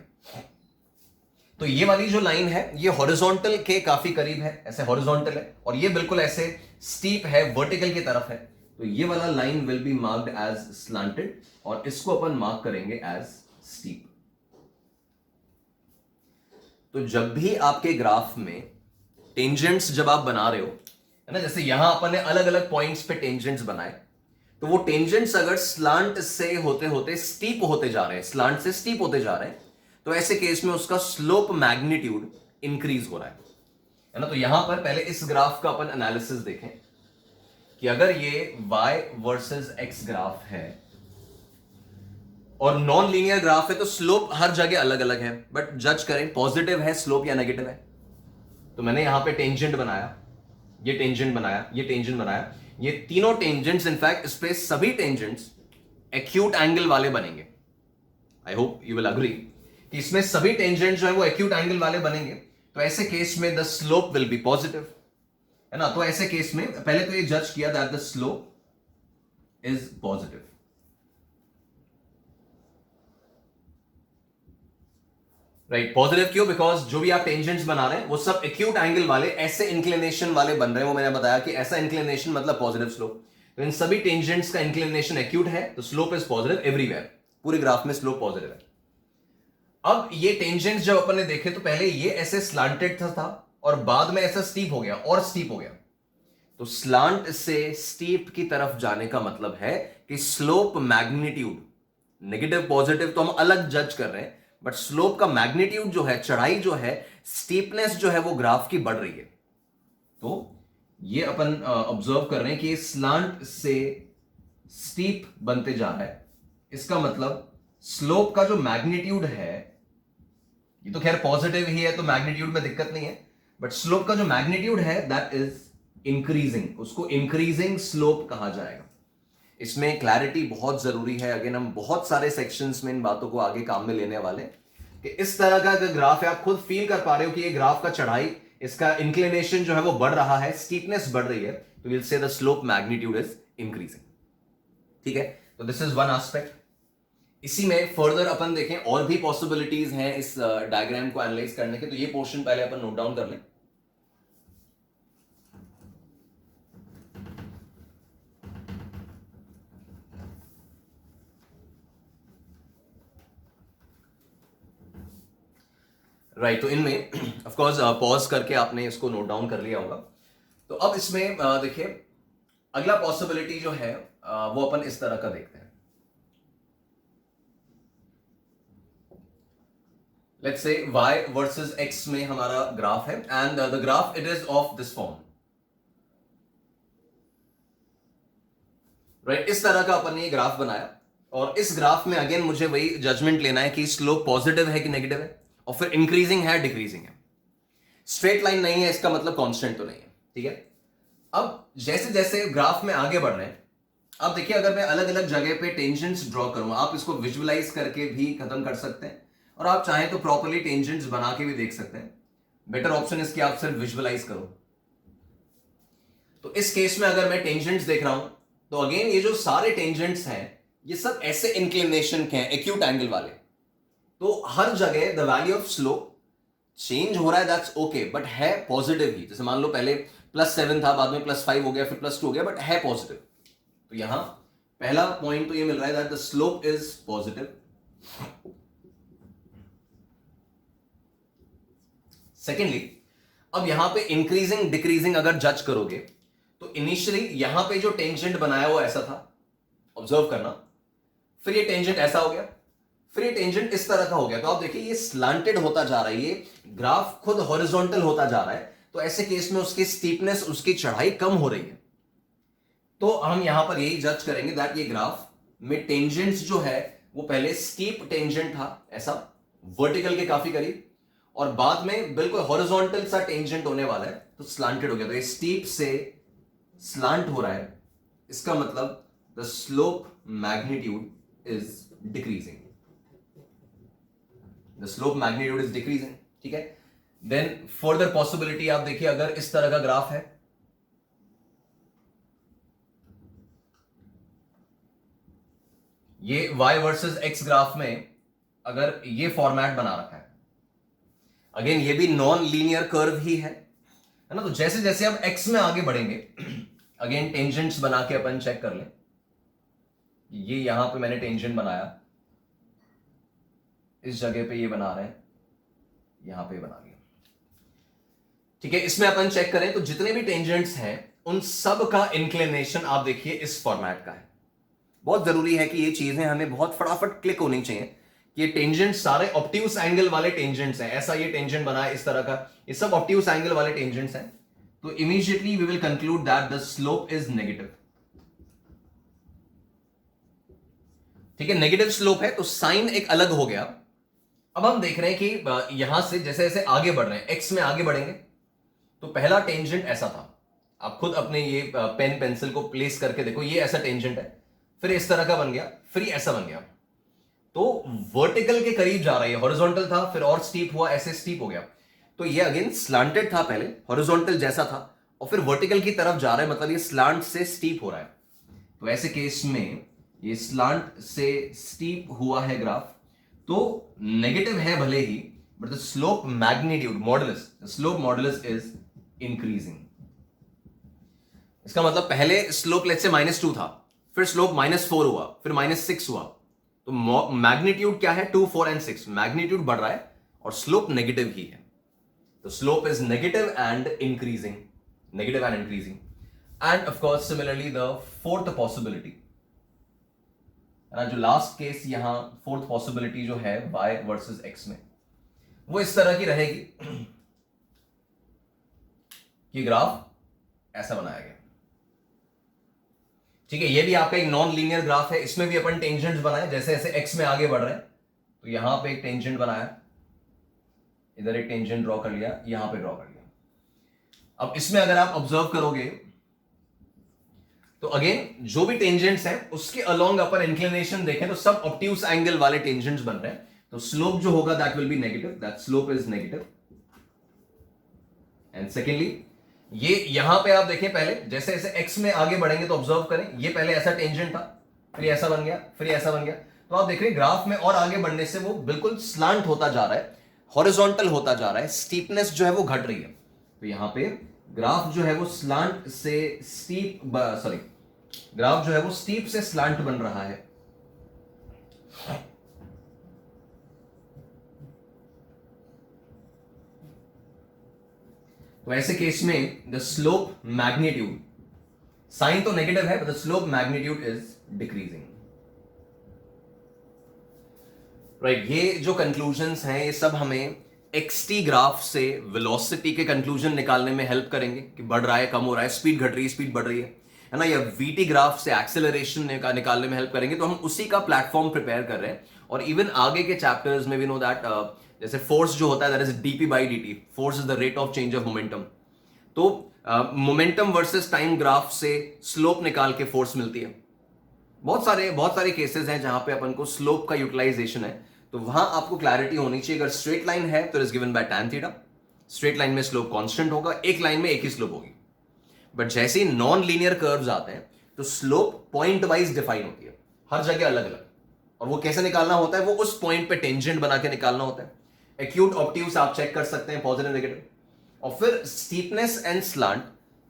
Speaker 1: तो ये वाली जो लाइन है ये हॉरिजॉन्टल के काफी करीब है, ऐसे हॉरिजॉन्टल है, और ये बिल्कुल ऐसे स्टीप है, वर्टिकल की तरफ है। तो ये वाला line will be marked as slanted, और इसको अपन मार्क करेंगे एज स्टीप। तो जब भी आपके ग्राफ में टेंजेंट्स जब आप बना रहे हो, है ना, जैसे यहां अपन ने अलग अलग पॉइंट्स पे टेंजेंट्स बनाए, तो वो टेंजेंट्स अगर स्लांट से होते होते स्टीप होते जा रहे हैं, स्लांट से स्टीप होते जा रहे हैं, तो ऐसे केस में उसका स्लोप मैग्नीट्यूड इंक्रीज हो रहा है ना। तो यहां पर पहले इस ग्राफ का अपन एनालिसिस देखें कि अगर ये y वर्सेस x ग्राफ है और नॉन लीनियर ग्राफ है, तो स्लोप हर जगह अलग अलग है, बट जज करें पॉजिटिव है स्लोप या नेगेटिव है। तो मैंने यहां पे टेंजेंट बनाया, ये टेंजेंट बनाया, ये टेंजेंट बनाया, ये तीनों टेंजेंट्स, इनफैक्ट इस पे सभी टेंजेंट्स एक्यूट एंगल वाले बनेंगे। I hope you will agree कि इसमें सभी टेंजेंट जो है वो एक्यूट एंगल वाले बनेंगे। तो ऐसे केस में the slope will B positive, है ना। तो ऐसे केस में पहले तो ये जज किया that the slope is positive. Right, positive क्यों? बिकॉज जो भी आप टेंजेंट्स बना रहे हैं वो सब एक्यूट एंगल वाले, ऐसे इंक्लिनेशन वाले बन रहे हैं। वो मैंने बताया कि ऐसा इंक्लिनेशन मतलब पॉजिटिव स्लोप। तो इन सभी टेंजेंट्स का इंक्लिनेशन एक्यूट है, तो स्लोप इज पॉजिटिव एवरीवेयर, पूरे ग्राफ में स्लोप पॉजिटिव है। अब ये टेंजेंट्स जब अपन ने देखे तो पहले ये ऐसे स्लांटेड था और बाद में ऐसा स्टीप हो गया और स्टीप हो गया। तो स्लांट से स्टीप की तरफ जाने का मतलब है कि स्लोप मैग्नीट्यूड, नेगेटिव पॉजिटिव तो हम अलग जज कर रहे हैं, बट स्लोप का मैग्नीट्यूड जो है, चढ़ाई जो है, स्टीपनेस जो है वो ग्राफ की बढ़ रही है। तो ये अपन ऑब्जर्व कर रहे हैं कि स्लांट से स्टीप बनते जा रहा है। इसका मतलब स्लोप का जो मैग्नीट्यूड है, ये तो खैर पॉजिटिव ही है तो मैग्नीट्यूड में दिक्कत नहीं है, बट स्लोप का जो मैग्नीट्यूड है दैट इज इंक्रीजिंग। उसको इंक्रीजिंग स्लोप कहा जाएगा। इसमें क्लैरिटी बहुत जरूरी है। अगेन हम बहुत सारे सेक्शंस में इन बातों को आगे काम में लेने वाले कि इस तरह का अगर ग्राफ है, आप खुद फील कर पा रहे हो कि ये ग्राफ का चढ़ाई, इसका इंक्लिनेशन जो है वो बढ़ रहा है, स्टीपनेस बढ़ रही है, तो will say the slope magnitude is increasing. ठीक है, तो दिस इज वन एस्पेक्ट। इसी में फर्दर अपन देखें और भी पॉसिबिलिटीज हैं इस डायग्राम को एनालाइज करने के, तो ये पोर्शन पहले अपन नोट डाउन कर लें। राइट, तो इनमें ऑफ कोर्स पॉज करके आपने इसको नोट डाउन कर लिया होगा। तो अब इसमें देखिए अगला पॉसिबिलिटी जो है वो अपन इस तरह का देखते हैं। Let's say y versus x में हमारा ग्राफ है and the graph it is of this form. Right, इस तरह का अपन ने ग्राफ बनाया और इस ग्राफ में अगेन मुझे वही जजमेंट लेना है कि स्लोप पॉजिटिव है कि नेगेटिव है, और फिर इंक्रीजिंग है डिक्रीजिंग है। स्ट्रेट लाइन नहीं है, इसका मतलब कांस्टेंट तो नहीं है। ठीक है, अब जैसे जैसे ग्राफ में आगे बढ़ रहे हैं, अब देखिए अगर मैं अलग अलग जगह पे टेंजेंट्स ड्रॉ करूं, आप इसको विजुअलाइज करके भी खत्म कर सकते हैं और आप चाहें तो प्रॉपर्ली टेंजेंट्स बना के भी देख सकते हैं। बेटर ऑप्शन इसकी आप सिर्फ विजुअलाइज करो। तो इस केस में अगर मैं टेंजेंट्स देख रहा हूं तो अगेन ये जो सारे टेंजेंट्स हैं ये सब ऐसे इंक्लिनेशन के हैं, एक्यूट एंगल वाले। तो हर जगह the value of slope change हो रहा है, दैट्स ओके, बट है पॉजिटिव ही। जैसे मान लो पहले +7 था, बाद में +5 हो गया, फिर +2 हो गया, बट है पॉजिटिव। तो यहां पहला पॉइंट तो ये मिल रहा है that the slope is positive. Secondly, अब यहां पे इंक्रीजिंग डिक्रीजिंग अगर जज करोगे तो इनिशियली यहां पे जो टेंजेंट बनाया वो ऐसा था, ऑब्जर्व करना, फिर ये टेंजेंट ऐसा हो गया, फिर ये टेंजेंट इस तरह का हो गया। तो आप देखिए ये स्लांटेड होता जा रहा है, ये ग्राफ खुद हॉरिजॉन्टल होता जा रहा है। तो ऐसे केस में उसकी स्टीपनेस, उसकी चढ़ाई कम हो रही है। तो हम यहां पर यही जज करेंगे दैट ये ग्राफ में टेंजेंट्स जो है वो पहले स्टीप टेंजेंट था, ऐसा वर्टिकल के काफी करीब, और बाद में बिल्कुल हॉरिजॉन्टल सा टेंजेंट होने वाला है, तो स्लांटेड हो गया। तो ये स्टीप से स्लांट हो रहा है, इसका मतलब the slope magnitude is decreasing, the slope magnitude is decreasing. ठीक है, देन फर्दर पॉसिबिलिटी आप देखिए, अगर इस तरह का ग्राफ है, ये y वर्सेस x ग्राफ में अगर ये फॉर्मेट बना रखा है, अगेन ये भी नॉन लीनियर कर्व ही है ना। तो जैसे जैसे हम x में आगे बढ़ेंगे, अगेन टेंजेंट्स बना के अपन चेक कर लें। ये यहां पे मैंने टेंजेंट बनाया, इस जगह पे ये बना रहे हैं, यहां पे बना गया। ठीक है, इसमें अपन चेक करें तो जितने भी टेंजेंट्स हैं उन सब का इंक्लिनेशन आप देखिए इस फॉर्मेट का है। बहुत जरूरी है कि ये चीजें हमें बहुत फटाफट क्लिक होनी चाहिए कि ये टेंजेंट सारे ऑब्ट्यूस एंगल वाले टेंजेंट्स हैं। ऐसा ये टेंजेंट बना है इस तरह का, ये सब ऑब्ट्यूस एंगल वाले टेंजेंट्स हैं। तो immediately we will conclude that the slope is negative. ठीक है, नेगेटिव स्लोप है तो साइन एक अलग हो गया। अब हम देख रहे हैं कि यहां से जैसे जैसे आगे बढ़ रहे हैं, एक्स में आगे बढ़ेंगे तो पहला टेंजेंट ऐसा था। आप खुद अपने ये पेन पेंसिल को प्लेस करके देखो, ये ऐसा टेंजेंट है, फिर इस तरह का बन गया, फिर ऐसा बन गया। तो वर्टिकल के करीब जा रहा है, हॉरिजॉन्टल था फिर और स्टीप हुआ, ऐसे स्टीप हो गया। तो ये अगेन स्लांटेड था, पहले हॉरिजॉन्टल जैसा था और फिर वर्टिकल की तरफ जा रहा है, मतलब ये स्लांट से स्टीप हो रहा है। तो ऐसे केस में ये स्लांट से स्टीप हुआ है ग्राफ, तो नेगेटिव है भले ही, but the slope magnitude modulus, the slope modulus is increasing. इसका मतलब पहले स्लोप लेट्स से -2 था, फिर स्लोप -4 हुआ, फिर -6 हुआ। तो मैग्नीट्यूड क्या है? 2, 4 एंड 6, मैग्नीट्यूड बढ़ रहा है और स्लोप नेगेटिव ही है। तो slope is negative and increasing, negative and increasing. End of course similarly the fourth possibility, जो लास्ट केस यहां फोर्थ पॉसिबिलिटी जो है y वर्सेस x में, वो इस तरह की रहेगी कि ग्राफ ऐसा बनाया गया। ठीक है, ये भी आपका एक नॉन लीनियर ग्राफ है, इसमें भी अपन टेंजेंट्स बनाए, जैसे जैसे x में आगे बढ़ रहे हैं तो यहां पे एक टेंजेंट बनाया, इधर एक टेंजेंट ड्रॉ कर लिया, यहां पे ड्रॉ कर लिया। अब इसमें अगर आप ऑब्जर्व करोगे तो अगेन जो भी टेंजेंट्स हैं उसके अलोंग अपन इंक्लिनेशन देखें तो सब ऑब्ट्यूस एंगल वाले टेंजेंट्स बन रहे हैं। तो स्लोप जो होगा that will B negative, that slope is negative. And secondly ये यहां पे आप देखें, पहले जैसे जैसे एक्स में आगे बढ़ेंगे तो ऑब्जर्व करें, ये पहले ऐसा टेंजेंट था, फिर ऐसा बन गया, फिर ऐसा बन गया। तो आप देख रहे हैं ग्राफ में और आगे बढ़ने से वो बिल्कुल स्लांट होता जा रहा है, हॉरिजॉन्टल होता जा रहा है, स्टीपनेस जो है वो घट रही है। तो यहां पे ग्राफ जो है वो स्लांट से स्टीप, सॉरी ग्राफ जो है वो स्टीप से स्लांट बन रहा है। तो ऐसे केस में द स्लोप मैग्नीट्यूड, साइन तो नेगेटिव है but the slope magnitude is decreasing. Right, ये जो कंक्लूजन्स हैं ये सब हमें एक्सटी ग्राफ से वेलोसिटी के कंक्लूजन निकालने में हेल्प करेंगे कि बढ़ रहा है, कम हो रहा है, स्पीड घट रही है, स्पीड बढ़ रही है ना, या वीटी ग्राफ से एक्सेलरेशन निकालने में हेल्प करेंगे। तो हम उसी का प्लेटफॉर्म प्रिपेयर कर रहे हैं। और इवन आगे के चैप्टर्स में वी नो दैट जैसे फोर्स जो होता है that is DP by D, force is the rate of change of momentum. तो मोमेंटम वर्सेस टाइम ग्राफ से स्लोप निकाल के फोर्स मिलती है। बहुत सारे केसेस हैं जहां पे अपन को स्लोप का यूटिलाइजेशन है। तो वहां आपको क्लैरिटी होनी चाहिए, अगर स्ट्रेट लाइन है तो is given bye tan theta, straight line में स्लोप कांस्टेंट होगा, एक लाइन में एक ही स्लोप होगी। बट जैसे ही नॉन लीनियर कर्व्स आते हैं तो स्लोप पॉइंट वाइज डिफाइन होती है, हर जगह अलग अलग। और वो कैसे निकालना होता है? वो उस पॉइंट पे टेंजेंट बना के निकालना होता है। एक्यूट ऑब्ट्यूस आप चेक कर सकते हैं, पॉजिटिव नेगेटिव। और फिर स्टीपनेस एंड स्लांट,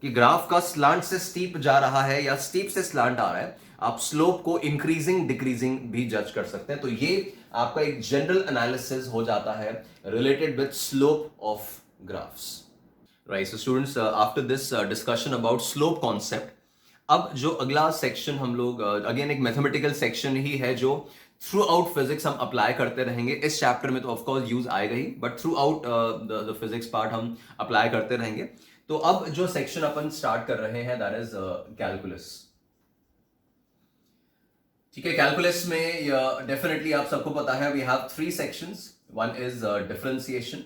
Speaker 1: कि ग्राफ का स्लांट से स्टीप जा रहा है या स्टीप से स्लांट आ रहा है, आप स्लोप को इंक्रीजिंग डिक्रीजिंग भी जज कर सकते हैं। तो ये आपका एक जनरल एनालिसिस हो जाता है related with slope of graphs. Right, so students, after this discussion about slope concept, अब जो अगला सेक्शन हम लोग अगेन एक मैथमेटिकल सेक्शन ही है जो थ्रू आउट फिजिक्स हम अप्लाई करते रहेंगे। इस चैप्टर में तो ऑफकोर्स यूज आएगा ही, but throughout the physics part हम अप्लाई करते रहेंगे। तो अब जो सेक्शन अपन स्टार्ट कर रहे हैं दैट इज कैलकुलस। ठीक है, कैलकुलस में डेफिनेटली आप सबको पता है we have 3 sections. One is differentiation,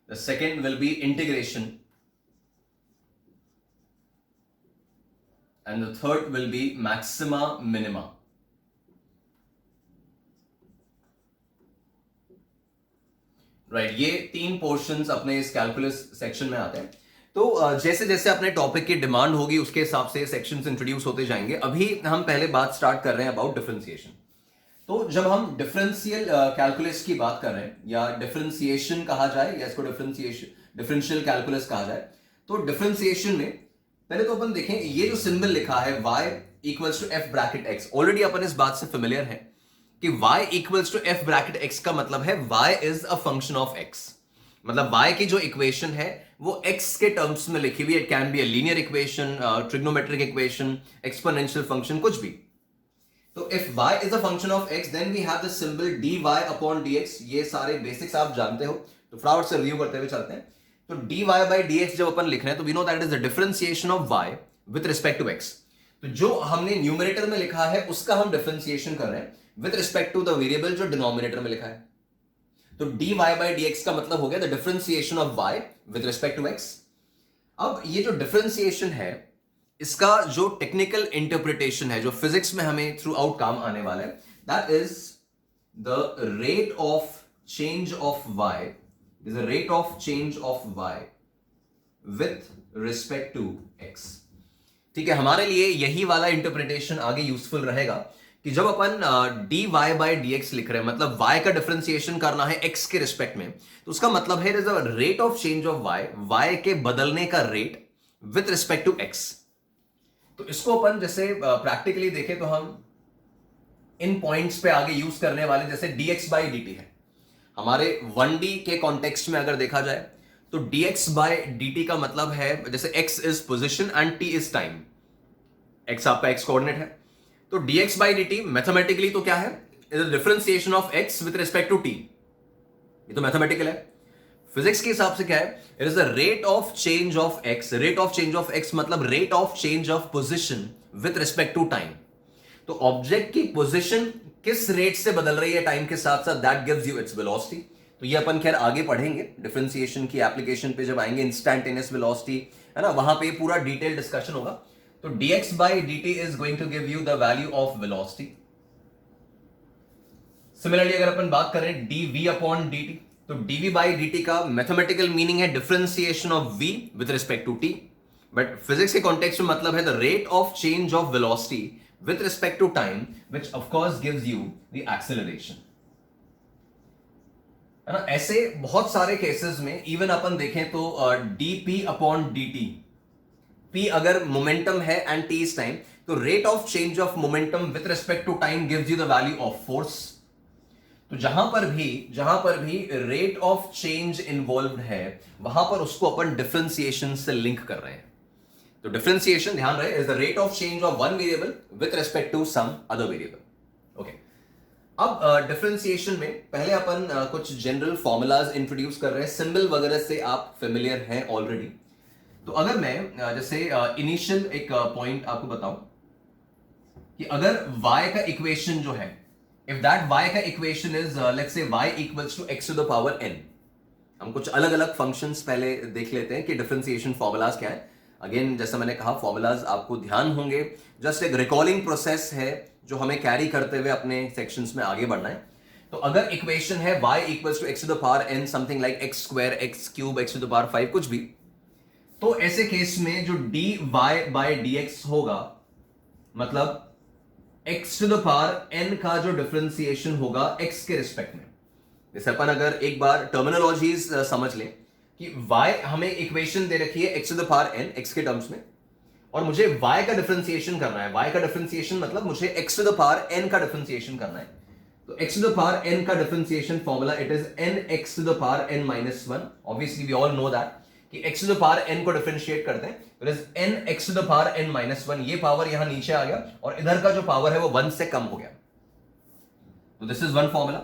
Speaker 1: the second will be integration, and the third will be maxima minima. Right, ये 3 पोर्शंस अपने इस कैलकुलस सेक्शन में आते हैं। तो जैसे जैसे अपने टॉपिक की डिमांड होगी उसके हिसाब से सेक्शंस इंट्रोड्यूस होते जाएंगे। अभी हम पहले बात स्टार्ट कर रहे हैं अबाउट डिफरेंशिएशन। तो जब हम डिफरेंशियल कैलकुलस की बात कर रहे हैं, या डिफरेंशिएशन कहा जाए या इसको डिफरेंशियल कैलकुलस कहा जाए, तो डिफरेंशिएशन में पहले तो अपन देखें ये जो सिंबल लिखा है y equals to f bracket x, already अपन इस बात से फेमिलियर है कि y equals to f bracket x का मतलब है y is a function of x। मतलब y की जो इक्वेशन है वो x के टर्म्स में लिखी हुई है। It can be a linear equation, trigonometric equation, exponential function, कुछ भी। तो if y is a function of x then we have the symbol dy upon dx। ये सारे बेसिक्स आप जानते हो, तो फटाफट से रिव्यू करते हुए चलते हैं। तो dy बाई dx जब अपन लिख रहे हैं तो we know that is the differentiation of y with respect to x। तो जो हमने न्यूमरेटर में लिखा है उसका हम डिफरेंशिएशन कर रहे हैं with respect to the variable जो डिनोमिनेटर में लिखा है। तो dy बाई dx का मतलब हो गया the differentiation of y with respect to x। अब ये जो डिफरेंशिएशन है इसका जो टेक्निकल इंटरप्रिटेशन है, जो फिजिक्स में हमें थ्रू आउट काम आने वाला है, that is the rate of change of y, is the rate of change of y with respect to x। ठीक है, हमारे लिए यही वाला इंटरप्रिटेशन आगे यूजफुल रहेगा कि जब अपन dy बाई dx लिख रहे हैं, मतलब y का डिफरेंशिएशन करना है x के रिस्पेक्ट में, तो उसका मतलब है is the rate of change of y के बदलने का rate with respect to x। तो इसको अपन जैसे प्रैक्टिकली देखें तो हम इन पॉइंट्स पे आगे यूज करने वाले, जैसे dx बाई dt है हमारे 1D के कॉन्टेक्स्ट में अगर देखा जाए तो dx बाई dt का मतलब है जैसे x is position and t is time. x आपका x कोऑर्डिनेट है, तो dx बाई dt मैथमेटिकली तो क्या है, is differentiation of x with respect to t। ये तो मैथमेटिकल है। फिजिक्स के हिसाब से क्या है, it is the rate of change of x। Rate of change of x मतलब rate of change of position with respect to time. तो ऑब्जेक्ट की पोजीशन किस रेट से बदल रही है टाइम के साथ साथ, that gives you its velocity. तो ये अपन खैर आगे पढ़ेंगे डिफरेंशिएशन की एप्लीकेशन पे, जब आएंगे इंस्टैंटेनियस वेलोसिटी है ना, वहां पे पूरा डिटेल डिस्कशन होगा। तो dx by dt is going to give you the value of velocity. Similarly अगर अपन बात करें dv अपॉन dt, तो dv by dt का मैथमेटिकल मीनिंग है differentiation of v with respect to t, but physics के कॉन्टेक्स्ट में मतलब है the rate of change of velocity with respect to time which of course gives you the acceleration, है ना। ऐसे बहुत सारे केसेस में इवन अपन देखें तो dp अपॉन dt, p अगर मोमेंटम है एंड t इज टाइम, तो rate of change of momentum with respect to time gives you the value of force. तो जहां पर भी रेट ऑफ चेंज इन्वॉल्व है वहां पर उसको अपन डिफरेंशिएशन से लिंक कर रहे हैं। तो डिफरेंशिएशन ध्यान रहे is the rate of change of one variable with respect to some other variable. Okay, अब डिफरेंशिएशन में पहले अपन कुछ जनरल फॉर्मूलाज इंट्रोड्यूस कर रहे हैं। सिंबल वगैरह से आप फेमिलियर हैं ऑलरेडी। तो अगर मैं जैसे इनिशियल एक पॉइंट आपको बताऊं कि अगर y का इक्वेशन जो है, इफ दैट y का equation is let's say y equals to x to the power n। हम कुछ अलग अलग फंक्शंस पहले देख लेते हैं कि डिफरेंशिएशन फॉर्मूलाज क्या है। अगेन जैसा मैंने कहा फॉर्मूलाज आपको ध्यान होंगे, जस्ट एक रिकॉलिंग प्रोसेस है जो हमें कैरी करते हुए अपने सेक्शंस में आगे बढ़ना है। तो अगर इक्वेशन है y equals to x to the power n something like x square, x cube, x to the power 5 कुछ भी, तो ऐसे केस में जो dy बाई dx होगा मतलब x to the power n का जो डिफरेंशिएशन होगा x के रिस्पेक्ट में। जैसे अपन अगर एक बार टर्मिनोलॉजीज समझ लें कि y हमें इक्वेशन दे रखी है x to the power n x के टर्म्स में, और मुझे y का डिफरेंशिएशन करना है। y का डिफरेंशिएशन मतलब मुझे x to the power n का डिफरेंशिएशन करना है। तो x to the power n का differentiation formula it is nx to the power n minus 1। Obviously we all know that कि x to the power n को differentiate करते हैं, it is nx to the power n minus 1। ये power यहां नीचे आ गया और इधर का जो पावर है वो 1 से कम हो गया। तो दिस इज वन फॉर्मूला।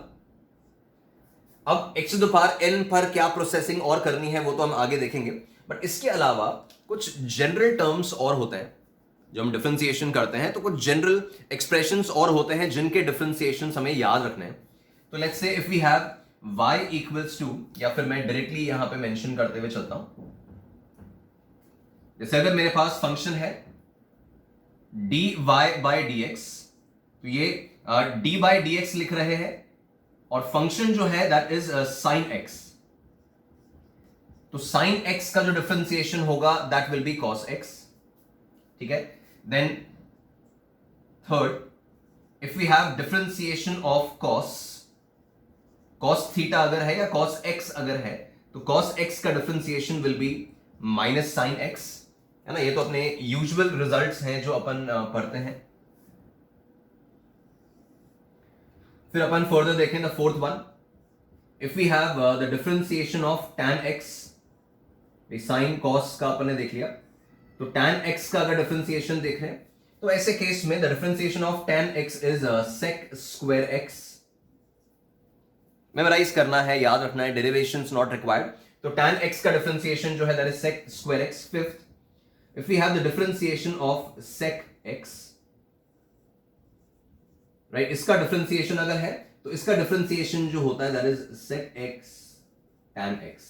Speaker 1: अब x to the power n पर क्या प्रोसेसिंग और करनी है वो तो हम आगे देखेंगे, बट इसके अलावा कुछ जनरल टर्म्स और होते हैं जो हम डिफरेंशिएशन करते हैं। तो कुछ जनरल एक्सप्रेशंस और होते हैं जिनके डिफरेंशिएशंस हमें याद रखने हैं। तो let's say if we have y equals to, या फिर मैं डायरेक्टली यहां पे मेंशन करते हुए चलता हूं, जैसे अगर मेरे पास फंक्शन है dy बाई dx, तो ये d बाई dx लिख रहे हैं और फंक्शन जो है दैट इज sin x। तो sin x का जो डिफरेंशिएशन होगा that will be cos x। ठीक है, then third, if we have differentiation of cos theta अगर है या cos x अगर है, तो cos x का differentiation will be minus sin x, है ना। ये तो अपने यूजुअल रिजल्ट्स हैं जो अपन पढ़ते हैं। फिर अपन फर्दर देखें the fourth one, if we have the differentiation of tan x, sine cos का अपन ने देख लिया, तो tan x का अगर डिफरेंशिएशन देख रहे हैं तो ऐसे केस में the differentiation of tan x is sec square x। Memorise करना है, याद रखना है, डेरिवेशंस नॉट रिक्वायर्ड। तो tan x का डिफरेंशिएशन जो है that is sec square x। Fifth, if we have the differentiation of sec x, right, इसका डिफरेंशिएशन अगर है तो इसका डिफरेंशिएशन जो होता है that is sec x tan x।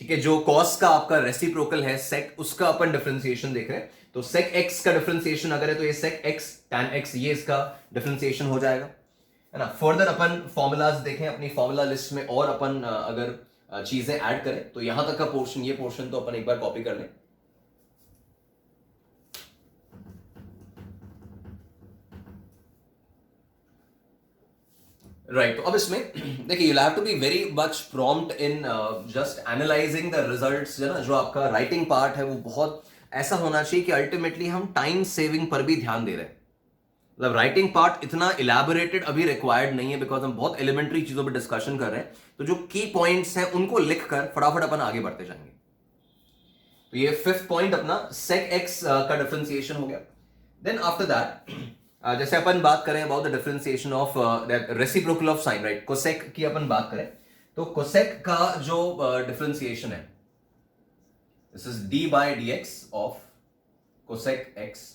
Speaker 1: ठीक है, जो cos का आपका रेसिप्रोकल है sec, उसका अपन डिफरेंशिएशन देख रहे हैं, तो sec x का डिफरेंशिएशन अगर है तो ये sec x tan x, ये इसका डिफरेंशिएशन हो जाएगा, है ना। फर्दर अपन फॉर्मूलाज देखें अपनी फॉर्मूला लिस्ट में, और अपन अगर चीजें ऐड करें तो यहां तक का पोर्शन, ये पोर्शन तो अपन एक बार कॉपी कर लें। राइट, तो अब इसमें देखिए you have to be very much prompt in just analysing the results, है ना। जो आपका राइटिंग पार्ट है वो बहुत ऐसा होना चाहिए कि अल्टीमेटली हम टाइम सेविंग पर भी ध्यान दे रहे हैं। मतलब राइटिंग पार्ट इतना इलैबोरेटेड अभी रिक्वायर्ड नहीं है, बिकॉज हम बहुत एलिमेंट्री चीजों पर डिस्कशन कर रहे हैं। तो जो की पॉइंट्स हैं उनको लिखकर फटाफट अपन आगे बढ़ते जाएंगे। तो ये फिफ्थ पॉइंट अपना sec x का डिफरेंशिएशन हो गया। देन आफ्टर दैट जैसे अपन बात करें about the differentiation of reciprocal of sine, right, cosec की अपन बात करें तो कोसेक का जो डिफरेंशिएशन है, this is d by dx of cosec x।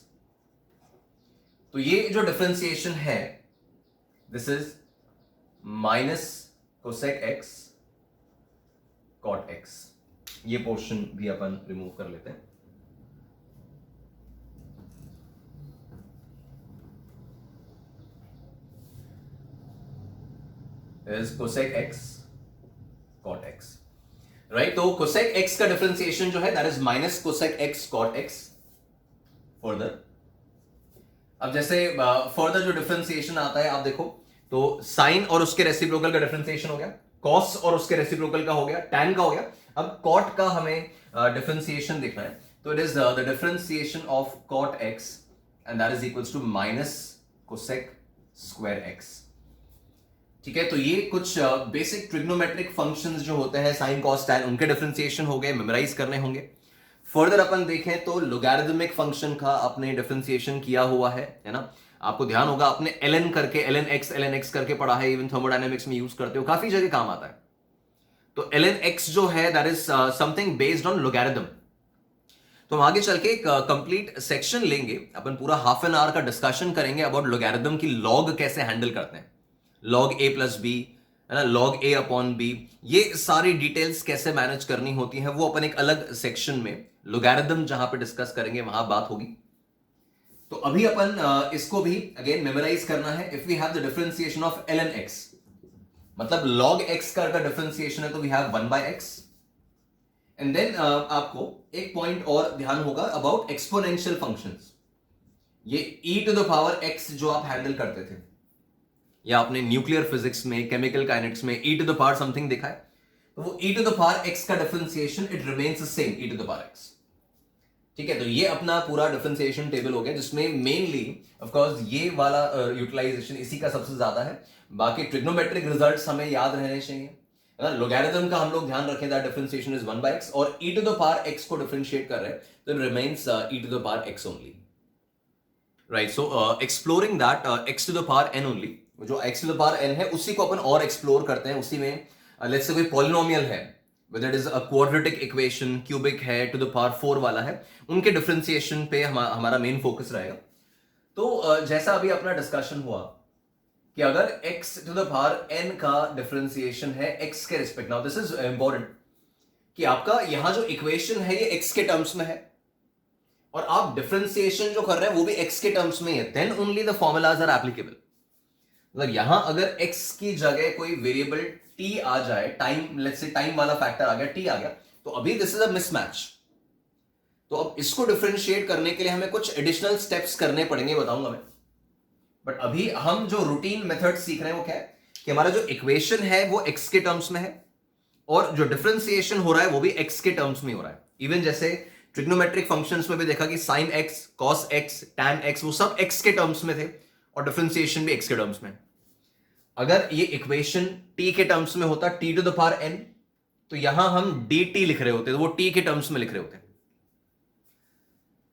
Speaker 1: तो ये जो डिफरेंशिएशन है this is minus cosec x cot x। ये पोर्शन भी अपन रिमूव कर लेते हैं। is cosec x cot x, right. तो cosec x का डिफरेंशिएशन जो है that is minus cosec x cot x। Further अब जैसे फर्दर जो डिफरेंशिएशन आता है आप देखो, तो साइन और उसके रेसिप्रोकल का डिफरेंशिएशन हो गया, कॉस और उसके रेसिप्रोकल का हो गया, टैन का हो गया। अब कॉट का हमें डिफरेंशिएशन देखना है, तो it is the differentiation of cot x and that is equals to minus cosec square x। ठीक है, तो ये कुछ बेसिक ट्रिग्नोमेट्रिक फंक्शंस जो होते हैं साइन कॉस टैन, उनके डिफरेंशिएशन हो गए, मेमोराइज करने होंगे। फर्दर अपन देखें तो लोगैरिथमिक फंक्शन का आपने डिफरेंशिएशन किया हुआ है ना। आपको ध्यान होगा आपने ln करके ln x करके पढ़ा है, इवन थर्मोडायनेमिक्स में यूज करते हो, काफी जगह काम आता है। तो ln x जो है that is something based on logarithm. तो हम आगे चल के एक कंप्लीट सेक्शन लेंगे, अपन पूरा हाफ एन आवर का डिस्कशन करेंगे अबाउट लोगैरिथम की लॉग कैसे हैंडल करते हैं, log a प्लस बी, है ना, log a अपॉन बी, ये सारी डिटेल्स कैसे मैनेज करनी होती है वो अपन एक अलग सेक्शन में लोगैरिथम जहां पे डिस्कस करेंगे वहां बात होगी। तो अभी अपन इसको भी अगेन मेमोराइज करना है। If we have the differentiation of ln x, मतलब log x का डिफरेंशिएशन है तो we have 1 by x। And then आपको एक पॉइंट और ध्यान होगा अबाउट एक्सपोनेंशियल फंक्शंस। ये e to the power x जो आप हैंडल करते थे, या आपने न्यूक्लियर फिजिक्स में, केमिकल काइनेटिक्स में e to the power something देखा है, तो वो e to the power x का differentiation it remains the same, e to the power x। ठीक है, तो ये अपना पूरा डिफरेंशिएशन टेबल हो गया, जिसमें मेनली ऑफ कोर्स ये वाला यूटिलाइजेशन इसी का सबसे ज्यादा है। बाकी ट्रिग्नोमेट्रिक रिजल्ट्स हमें याद रहने चाहिए। लोगैरिथम का हम लोग ध्यान रखें that differentiation is 1 by x, और e to the power x को डिफरेंशिएट कर रहे हैं तो it remains e to the power x only, right. So exploring that x to the power n only, जो x to the power n है उसी को अपन और एक्सप्लोर करते हैं। उसी में लेट्स से कोई पॉलिनोमियल है, whether it is a quadratic equation, cubic है, to the power 4 वाला है, उनके डिफरेंशिएशन पे हमारा मेन फोकस रहेगा। तो जैसा अभी अपना डिस्कशन हुआ कि अगर x to the power n का डिफरेंशिएशन है x के respect, now this is important कि आपका यहां जो इक्वेशन है ये x के टर्म्स में है और आप डिफरेंशिएशन जो कर रहे हैं वो भी x के टर्म्स में है, then only the formulas are applicable. मतलब यहां अगर x की जगह कोई वेरिएबल t आ जाए, टाइम, लेट्स से टाइम वाला फैक्टर आ गया, t आ गया, तो अभी दिस इज अ मिसमैच। तो अब इसको डिफरेंशिएट करने के लिए हमें कुछ एडिशनल स्टेप्स करने पड़ेंगे, बताऊंगा मैं। बट अभी हम जो रूटीन मेथड सीख रहे हैं वो क्या है कि हमारा जो इक्वेशन है वो x के टर्म्स में है और जो डिफरेंशिएशन हो रहा है वो भी x के टर्म्स में हो रहा है। इवन जैसे ट्रिग्नोमेट्रिक फंक्शंस में भी देखा कि sin x, cos x, tan x वो सब x के टर्म्स में थे और डिफरेंशिएशन भी x के टर्म्स में। अगर ये इक्वेशन t के टर्म्स में होता t to the power n, तो यहां हम dt लिख रहे होते, तो वो t के टर्म्स में लिख रहे होते।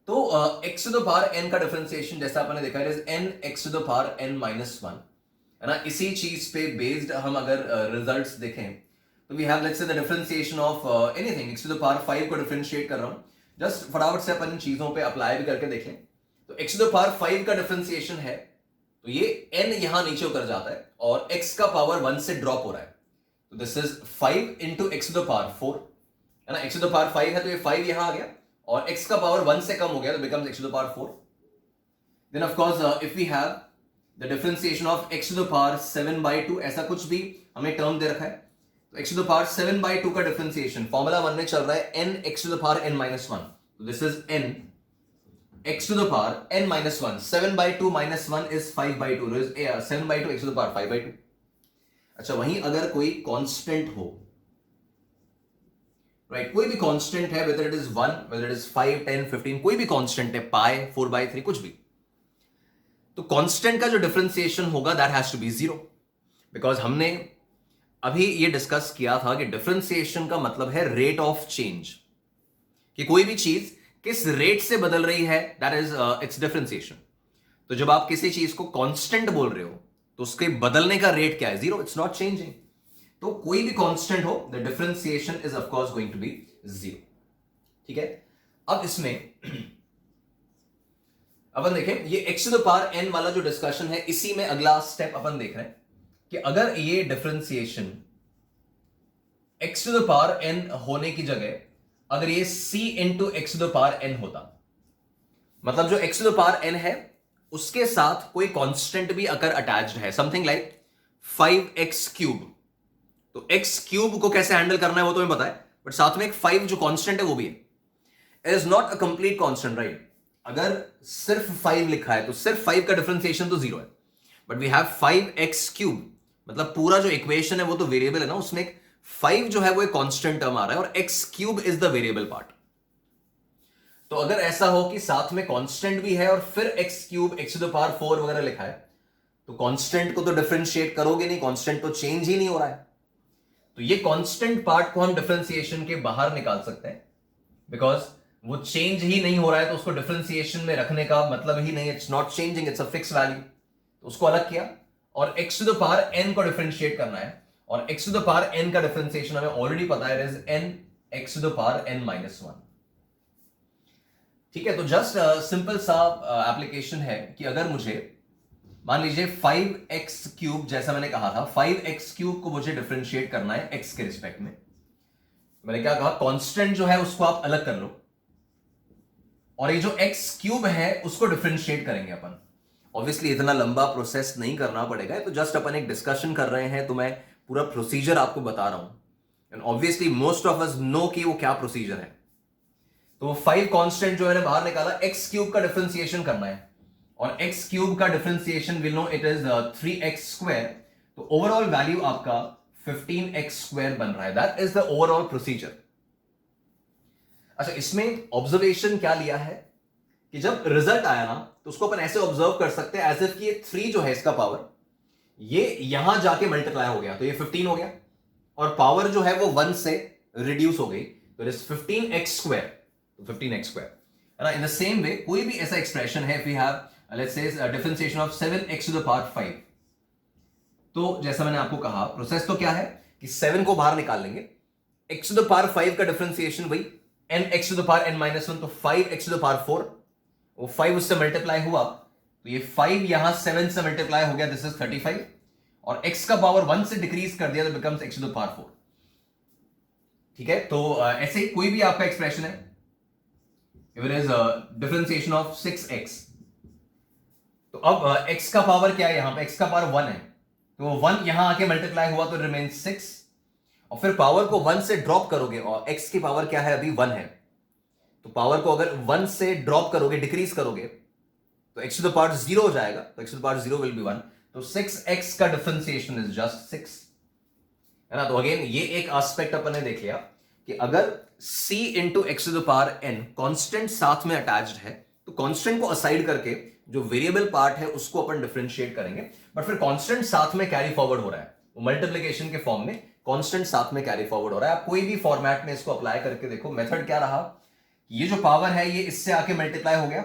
Speaker 1: तो x to the power n का डिफरेंशिएशन जैसा आपने देखा है n x to the power n minus one, है ना। इसी चीज पे बेस्ड हम अगर रिजल्ट्स देखें तो we have let's say the differentiation of anything x to the power 5 को डिफरेंशिएट कर रहा हूं, जस्ट फटाफट से अपन इन चीजों पे अप्लाई भी करके देखें। तो x टू द पावर 5 का डिफरेंशिएशन है, तो ये n यहां नीचे उतर जाता है और x का पावर 1 से ड्रॉप हो रहा है, तो this is 5 into x to the power 4, है ना। x टू द पावर 5 है तो ये 5 यहां आ गया और x का पावर 1 से कम हो गया तो becomes x to the power 4। Then of course if we have the differentiation of x to the power 7/2, ऐसा कुछ भी हमें टर्म दे रखा है, तो x टू द पावर 7/2 का डिफरेंशिएशन फॉर्मूला 1 में चल रहा है n x to the power n minus 1, तो this is n x to the power n minus 1, 7/2 minus 1 is 5/2, 7/2 x to the power 5/2। अच्छा, वहीं अगर कोई कांस्टेंट हो, राइट, कोई भी कांस्टेंट है, whether it is 1, whether it is 5, 10, 15, कोई भी कांस्टेंट है, पाई 4/3 कुछ भी, तो कांस्टेंट का जो डिफरेंशिएशन होगा that has to be 0, because हमने अभी ये डिस्कस किया था कि डिफरेंशिएशन का मतलब है रेट ऑफ चेंज, कि कोई भी चीज किस रेट से बदल रही है, दैट इज इट्स डिफरेंशिएशन। तो जब आप किसी चीज को कांस्टेंट बोल रहे हो तो उसके बदलने का रेट क्या है, 0, इट्स नॉट चेंजिंग। तो कोई भी कांस्टेंट हो, the differentiation is of course going to be 0, ठीक है। अब इसमें अपन देखें ये x to the power n वाला जो डिस्कशन है, इसी में अगला स्टेप अपन देख रहे हैं कि अगर ये differentiation x to the power n होने की जगह अगर ये c into x to the power n होता, मतलब जो x to the power n है उसके साथ कोई कांस्टेंट भी अगर अटैच्ड है, समथिंग लाइक 5x क्यूब, तो x क्यूब को कैसे हैंडल करना है वो तो हमें पता है, बट साथ में एक 5 जो कांस्टेंट है वो भी है, it is not a complete constant, right. अगर सिर्फ 5 लिखा है तो सिर्फ 5 का डिफरेंशिएशन तो 0 है, but we have 5x cube, मतलब पूरा जो इक्वेशन है वो तो वेरिएबल है ना, उसमें 5 जो है वो एक कांस्टेंट टर्म आ रहा है और x cube is the variable part. तो अगर ऐसा हो कि साथ में कांस्टेंट भी है और फिर x cube x to the power 4 वगैरह लिखा है, तो कांस्टेंट को तो डिफरेंशिएट करोगे नहीं, कांस्टेंट तो चेंज ही नहीं हो रहा है, तो ये कांस्टेंट पार्ट को हम डिफरेंशिएशन के बाहर निकाल सकते हैं, बिकॉज वो चेंज ही नहीं हो रहा है, तो उसको डिफरेंशिएशन में रखने का मतलब ही नहीं, it's not changing, it's a fix value, तो उसको अलग किया और x to the power n को डिफरेंशिएट करना है, और x to the power n का डिफरेंशिएशन हमें ऑलरेडी पता है, it is n x to the power n minus 1, ठीक है। तो जस्ट सिंपल सा एप्लीकेशन है कि अगर मुझे मान लीजिए 5x क्यूब, जैसा मैंने कहा था 5x क्यूब को मुझे डिफरेंशिएट करना है x के रिस्पेक्ट में, मैंने क्या कहा, कांस्टेंट जो है उसको आप अलग कर लो और ये जो x क्यूब है उसको डिफरेंशिएट करेंगे अपन। ऑब्वियसली इतना लंबा प्रोसेस नहीं करना पड़ेगा, तो जस्ट अपन एक डिस्कशन कर रहे हैं, तो मैं पूरा प्रोसीजर आपको बता रहा हूं, and obviously most of us know कि वो क्या प्रोसीजर है। तो वो 5 कांस्टेंट जो मैंने बाहर निकाला, x क्यूब का डिफरेंशिएशन करना है, और x क्यूब का differentiation will know it is 3x square, तो ओवरऑल वैल्यू आपका 15x स्क्वायर बन रहा है, that is the overall procedure. अच्छा, इसमें ऑब्जर्वेशन क्या लिया है कि जब रिजल्ट आया ना तो उसको अपन ऐसे ऑब्जर्व कर सकते हैं एज इफ कि ये 3 जो है इसका पावर ये यहां जाके मल्टीप्लाई हो गया, तो ये 15 हो गया, और पावर जो है वो 1 से रिड्यूस हो गई, तो इट इज 15x स्क्वायर, तो 15x स्क्वायर, है ना। इन द सेम वे कोई भी ऐसा एक्सप्रेशन है, if we have let's say differentiation of 7x to the power 5, तो जैसा मैंने आपको कहा प्रोसेस तो क्या है कि 7 को बाहर निकाल लेंगे, x टू द पावर 5 का डिफरेंशिएशन वही n x to the power n minus 1, तो 5x टू द पावर 4, वो 5 उससे मल्टीप्लाई हुआ, तो ये 5 यहां 7 से मल्टीप्लाई हो गया, दिस इज 35, और x का पावर 1 से डिक्रीज कर दिया तो becomes x to the power 4, ठीक है। तो ऐसे ही कोई भी आपका एक्सप्रेशन है, if it is differentiation of 6x, तो अब x का पावर क्या है, यहां पे x का पावर 1 है, तो 1 यहां आके मल्टीप्लाई हुआ तो रिमेन्स 6, और फिर पावर को 1 से ड्रॉप करोगे, और x की पावर क्या है अभी 1 है, तो पावर को अगर 1 से ड्रॉप करोगे, डिक्रीज करोगे, तो x टू द पावर 0 हो जाएगा, तो x to the power 0 will be 1, तो 6x का डिफरेंशिएशन इज जस्ट 6, है ना। तो अगेन ये एक एस्पेक्ट अपन ने देख लिया कि अगर c into x to the power n constant साथ में अटैच्ड है, तो कांस्टेंट को असाइड करके जो वेरिएबल पार्ट है उसको अपन डिफरेंशिएट करेंगे, बट फिर कांस्टेंट साथ में कैरी फॉरवर्ड हो रहा है, मल्टीप्लिकेशन के फॉर्म में कांस्टेंट साथ में कैरी फॉरवर्ड हो रहा है। आप कोई भी फॉर्मेट में इसको अप्लाई करके देखो, मेथड क्या रहा, ये जो पावर है ये इससे आके मल्टीप्लाई हो गया,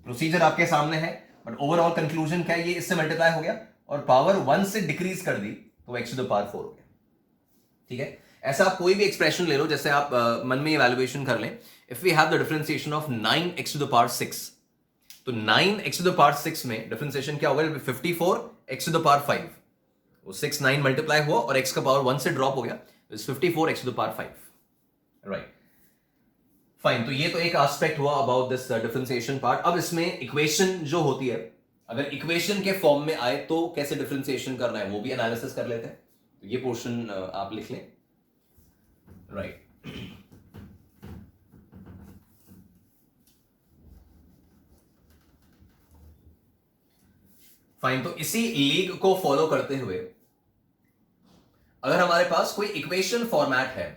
Speaker 1: प्रोसीजर आपके सामने है, बट ओवरऑल कंक्लूजन क्या है, ये इससे मल्टीप्लाई हो गया और पावर 1 से डिक्रीज कर दी तो x टू द पावर 4 हो गया। ठीक है, ऐसा आप कोई भी एक्सप्रेशन ले लो, जैसे आप मन में इवैल्यूएशन कर लें, if we have the differentiation of 9x to the power 6, तो 9x टू द पावर 6 में डिफरेंशिएशन क्या होगा, 54x टू द पावर 5, वो 6 9 मल्टीप्लाई हुआ और x का पावर 1 से ड्रॉप हो गया, is 54x to the power 5, right fine. तो ये तो एक एस्पेक्ट हुआ अबाउट दिस डिफरेंशिएशन पार्ट। अब इसमें इक्वेशन जो होती है, अगर इक्वेशन के फॉर्म में आए तो कैसे डिफरेंशिएशन करना है वो भी एनालिसिस कर लेते हैं। तो ये पोर्शन आप लिख लें, राइट फाइन। तो इसी लीग को फॉलो करते हुए अगर हमारे पास कोई इक्वेशन फॉर्मेट है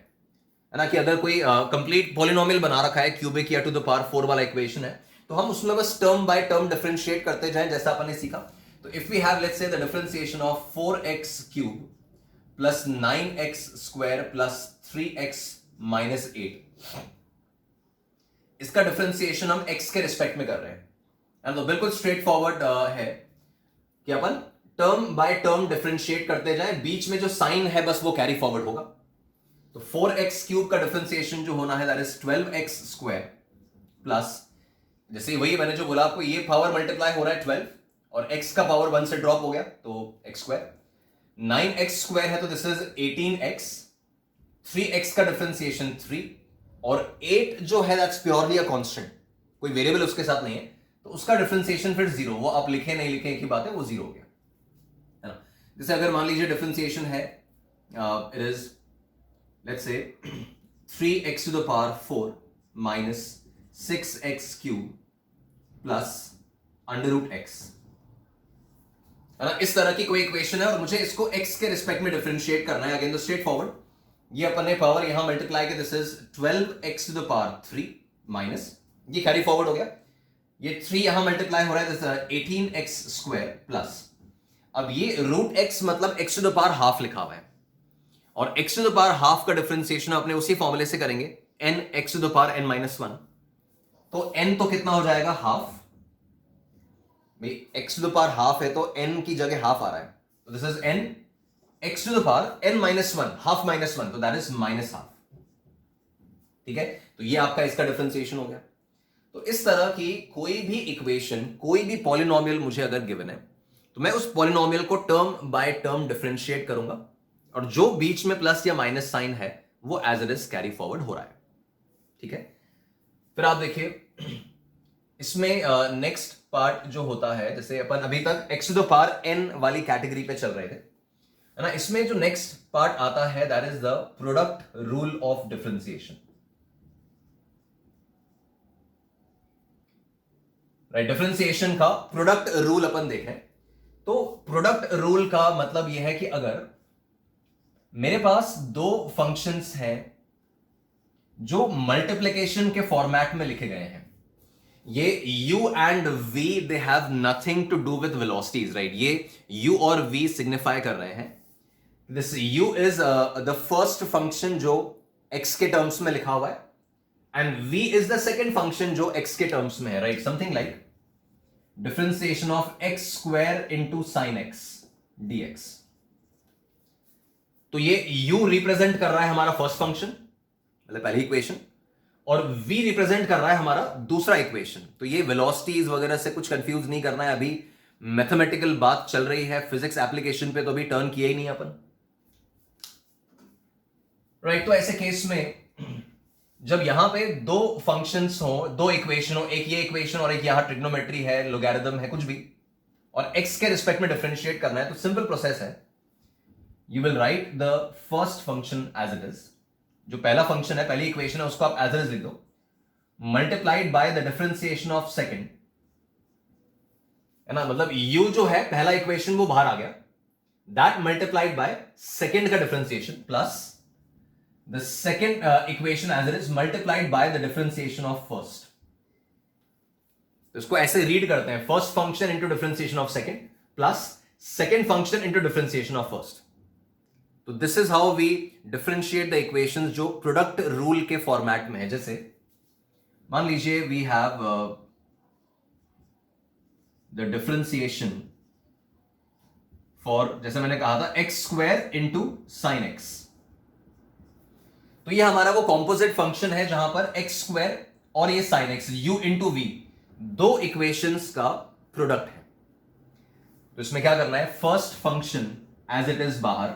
Speaker 1: ना, कि अगर कोई कंप्लीट पॉलिनोमियल बना रखा है, क्यूबिक या टू द पावर 4 वाला इक्वेशन है, तो हम उसमें बस टर्म बाय टर्म डिफरेंशिएट करते जाएं जैसा अपन ने सीखा। तो if we have let's say the differentiation of 4x cube plus 9x square plus 3x minus 8, इसका डिफरेंशिएशन हम x के रिस्पेक्ट में कर रहे हैं, तो बिल्कुल स्ट्रेट फॉरवर्ड है कि अपन टर्म बाय टर्म डिफरेंशिएट करते जाएं, बीच में जो साइन है बस वो कैरी फॉरवर्ड होगा। तो 4x क्यूब का डिफरेंशिएशन जो होना है that is 12x square plus, जैसे वही मैंने जो बोला आपको, ये पावर मल्टीप्लाई हो रहा है 12 और x का पावर 1 से ड्रॉप हो गया तो x स्क्वायर, 9x स्क्वायर है तो दिस इज 18x, 3x का डिफरेंशिएशन 3 और 8 जो है दैट्स प्योरली अ कांस्टेंट, कोई वेरिएबल उसके साथ नहीं है, तो उसका डिफरेंशिएशन फिर 0, वो आप लिखे नहीं लिखे एक ही बात है, वो 0 हो गया, है ना। जैसे अगर मान लीजिए डिफरेंशिएशन है it is let's say 3x to the power 4 minus 6x cube plus under root x, है ना, इस तरह की कोई इक्वेशन है और मुझे इसको x के रिस्पेक्ट में डिफरेंशिएट करना है। अगेन तो स्ट्रेट फॉरवर्ड, ये अपन ने पावर यहां मल्टीप्लाई किया, this is 12x to the power 3 minus, ये कैरी फॉरवर्ड हो गया, ये 3 यहां मल्टीप्लाई हो रहा है, दिस 18x स्क्वायर प्लस, अब ये रूट x मतलब x to the power half लिखा हुआ है और x to the power half का डिफरेंशिएशन अपने उसी फॉर्मूले से करेंगे, n x to the power n minus 1, तो n तो कितना हो जाएगा हाफ, भाई x to the power half है तो n की जगह हाफ आ रहा है, तो this is n x to the power n minus 1, half minus 1, तो दैट इज माइनस हाफ। ठीक है, तो ये आपका इसका डिफरेंशिएशन हो गया। तो इस तरह की कोई भी इक्वेशन, कोई भी पॉलिनोमियल मुझे अगर गिवन है तो मैं उस पॉलिनोमियल को टर्म बाय टर्म डिफरेंशिएट करूंगा और जो बीच में प्लस या माइनस साइन है वो as it is carry forward हो रहा है। ठीक है, फिर आप देखिए इसमें नेक्स्ट पार्ट जो होता है, जैसे अपन अभी तक x to the power n वाली कैटेगरी पे चल रहे थे, है ना, इसमें जो नेक्स्ट पार्ट आता है that is the product rule of differentiation, right. Differentiation का प्रोडक्ट रूल अपन देखें तो प्रोडक्ट रूल का मतलब यह है कि अगर मेरे पास दो फंक्शंस हैं जो मल्टीप्लिकेशन के फॉर्मेट में लिखे गए हैं, ये u and v they have nothing to do with velocities, right, ये u और v सिग्निफाई कर रहे हैं, this u is the first function जो x के टर्म्स में लिखा हुआ है and v is the second function जो x के टर्म्स में है, right, something like differentiation of x square into sine x dx। तो ये u रिप्रेजेंट कर रहा है हमारा फर्स्ट फंक्शन, मतलब पहली इक्वेशन, और v रिप्रेजेंट कर रहा है हमारा दूसरा इक्वेशन। तो ये वेलोसिटीज वगैरह से कुछ कंफ्यूज नहीं करना है, अभी मैथमेटिकल बात चल रही है, फिजिक्स एप्लीकेशन पे तो अभी टर्न किया ही नहीं अपन, राइट। तो ऐसे केस में जब यहां पे दो फंक्शंस हो, दो इक्वेशन हो, एक ये इक्वेशन और एक यहां ट्रिग्नोमेट्री है, लोगैरिथम है, कुछ भी, और x के रिस्पेक्ट में डिफरेंशिएट करना है, तो सिंपल प्रोसेस है, you will write the first function as it is, जो पहला फंक्शन है, पहली इक्वेशन है, उसको आप एज इट इज लिख दो, multiplied by the differentiation of second, है ना, मतलब u जो है पहला इक्वेशन वो बाहर आ गया, दैट मल्टीप्लाइड बाय सेकंड का differentiation plus the second equation as it is multiplied by the differentiation of first, तो इसको ऐसे रीड करते हैं, first function into differentiation of second plus second function into differentiation of first. तो this is how we differentiate the equations जो product rule के format में है। जैसे मान लीजिए we have the differentiation for, जैसे मैंने कहा था, x square into sine x. तो ये हमारा वो कॉम्पोजिट फंक्शन है जहां पर एक्स स्क्वायर और ये sine x, u into v, दो इक्वेशंस का प्रोडक्ट है। तो इसमें क्या करना है, first function as it is बाहर,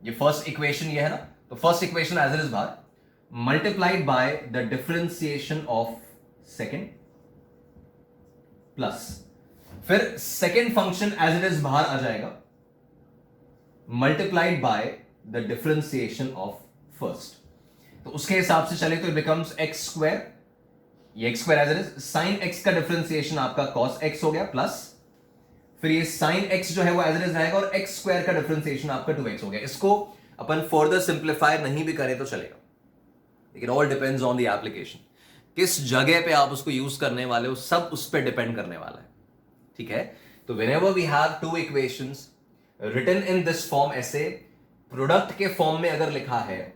Speaker 1: ये फर्स्ट इक्वेशन ये है ना, तो first equation as it is बाहर multiplied by the differentiation of second plus, फिर second function as it is बाहर आ जाएगा multiplied by the differentiation of first. तो उसके हिसाब से चले तो इट बिकम्स एक्स स्क्वायर, ये x square as it is, sine x का डिफरेंशिएशन आपका कॉस एक्स हो गया प्लस, फिर ये साइन एक्स जो है वो एज इट इज रहेगा और एक्स स्क्वायर का डिफरेंशिएशन आपका 2x हो गया। इसको अपन फर्दर सिंप्लीफाई नहीं भी करें तो चलेगा, लेकिन all depends on the application, किस जगह पे आप उसको यूज करने वाले हो, सब उस पर डिपेंड करने वाला है। ठीक है, तो whenever we have two equations written in this form, ऐसे प्रोडक्ट के फॉर्म में अगर लिखा है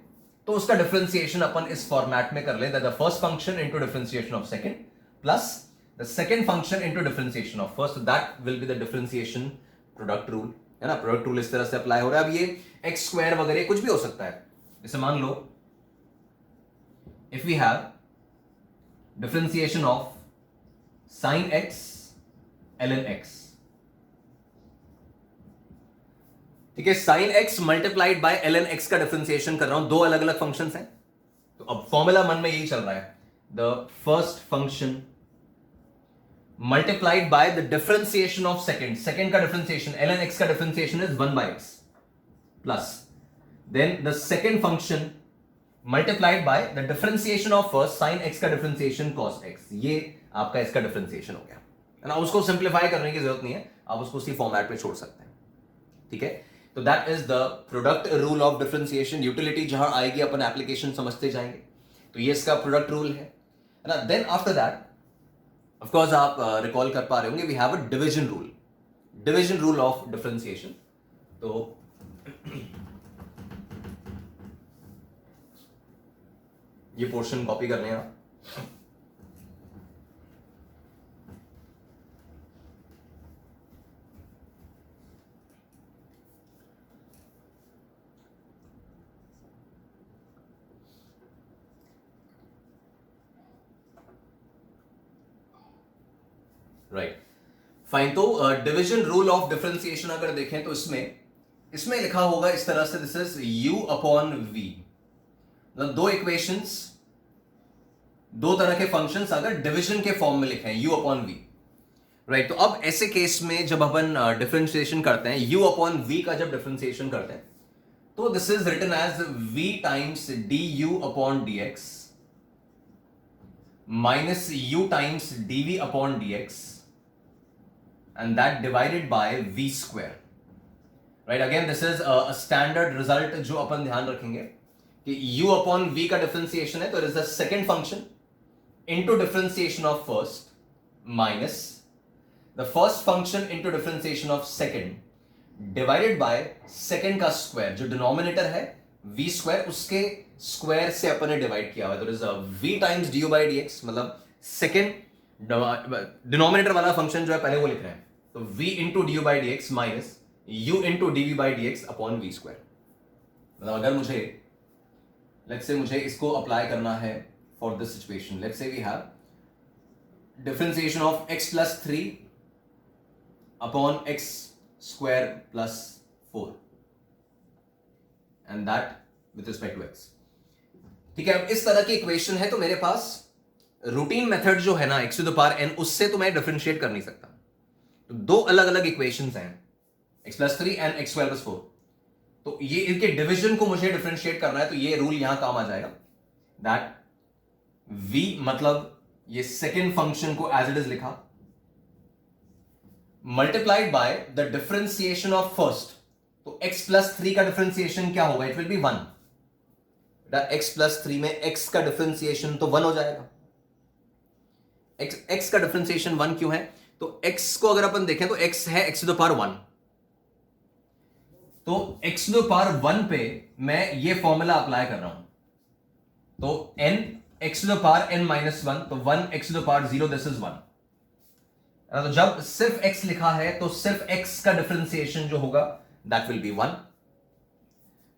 Speaker 1: तो उसका डिफरेंशिएशन अपन इस फॉर्मेट में कर ले, the first function into differentiation of second plus the second function into differentiation of first, that will be the differentiation product rule, है ना। प्रोडक्ट रूल इस तरह से अप्लाई हो रहा है। अब ये एक्स स्क्वायर वगैरह कुछ भी हो सकता है, जैसे मान लो if we have differentiation of sine x ln x, ठीक है, sine x multiplied by ln x का डिफरेंशिएशन कर रहा हूं, दो अलग अलग फंक्शंस हैं। तो अब फॉर्मूला मन में यही चल रहा है, the first function multiplied by the differentiation of second, second का डिफरेंशिएशन ln x का differentiation is 1/x plus then the second function multiplied by the differentiation of first sine x का डिफरेंशिएशन cos x, ये आपका इसका differentiation हो गया, है ना। उसको सिंप्लीफाई करने की जरूरत नहीं है, आप उसको उसी फॉर्मेट में छोड़ सकते हैं। ठीक है, तो that is the product rule of differentiation. Utility जहां आएगी अपन एप्लीकेशन समझते जाएंगे, तो ये इसका प्रोडक्ट रूल है ना। Then after that of course आप रिकॉल कर पा रहे होंगे, we have a division rule, division rule of differentiation. तो ये पोर्शन कॉपी कर लें आप। Right, fine. तो डिवीजन रूल ऑफ डिफरेंशिएशन अगर देखें तो इसमें लिखा होगा इस तरह से, this is u upon v, मतलब दो इक्वेशंस, दो तरह के फंक्शंस अगर डिवीजन के फॉर्म में लिखे हैं u अपॉन v, राइट। तो अब ऐसे केस में जब अपन डिफरेंशिएशन करते हैं, u अपॉन v का जब डिफरेंशिएशन करते हैं, तो this is written as v times du upon dx minus u times dv upon dx and that divided by v square, right? Again this is a standard result जो अपन ध्यान रखेंगे कि u upon v का differentiation है, तो it is the second function into differentiation of first minus the first function into differentiation of second divided by second का square, जो denominator है v square, उसके स्क्वायर से अपन ने डिवाइड किया हुआ है, तो it is v times du by dx, मतलब सेकेंड डिनोमिनेटर वाला फंक्शन जो है पहले वो लिख रहे हैं, तो v into d by d x minus u into d v by d x upon v square. मतलब अगर मुझे लेट्स से मुझे इसको अप्लाई करना है for this situation, let's say we have differentiation of x plus 3 upon x square plus 4 and that with respect to x। ठीक है, अब इस तरह की इक्वेशन है तो मेरे पास रूटीन मेथड जो है ना x to the power n, उससे तो मैं डिफरेंशिएट कर नहीं सकता। तो दो अलग अलग इक्वेशंस हैं, x plus 3 and x square plus 4, तो ये इनके डिवीजन को मुझे डिफरेंशिएट करना है, तो ये रूल यहां काम आ जाएगा, दैट v मतलब ये सेकेंड फंक्शन को एज इट इज लिखा multiplied by the differentiation of first, तो x प्लस 3 का डिफरेंशिएशन क्या होगा, it will be 1। x plus 3 में x का डिफरेंशिएशन तो 1 हो जाएगा, x का डिफरेंशिएशन 1 क्यों है? तो x को अगर अपन देखें तो x है x टू द पावर 1, तो x टू द पावर 1 पे मैं ये फॉर्मूला अप्लाई कर रहा हूं, तो n x to the power n minus 1, तो 1 x to the power 0, this is 1। तो जब सिर्फ x लिखा है तो सिर्फ x का डिफरेंशिएशन जो होगा दैट विल बी 1।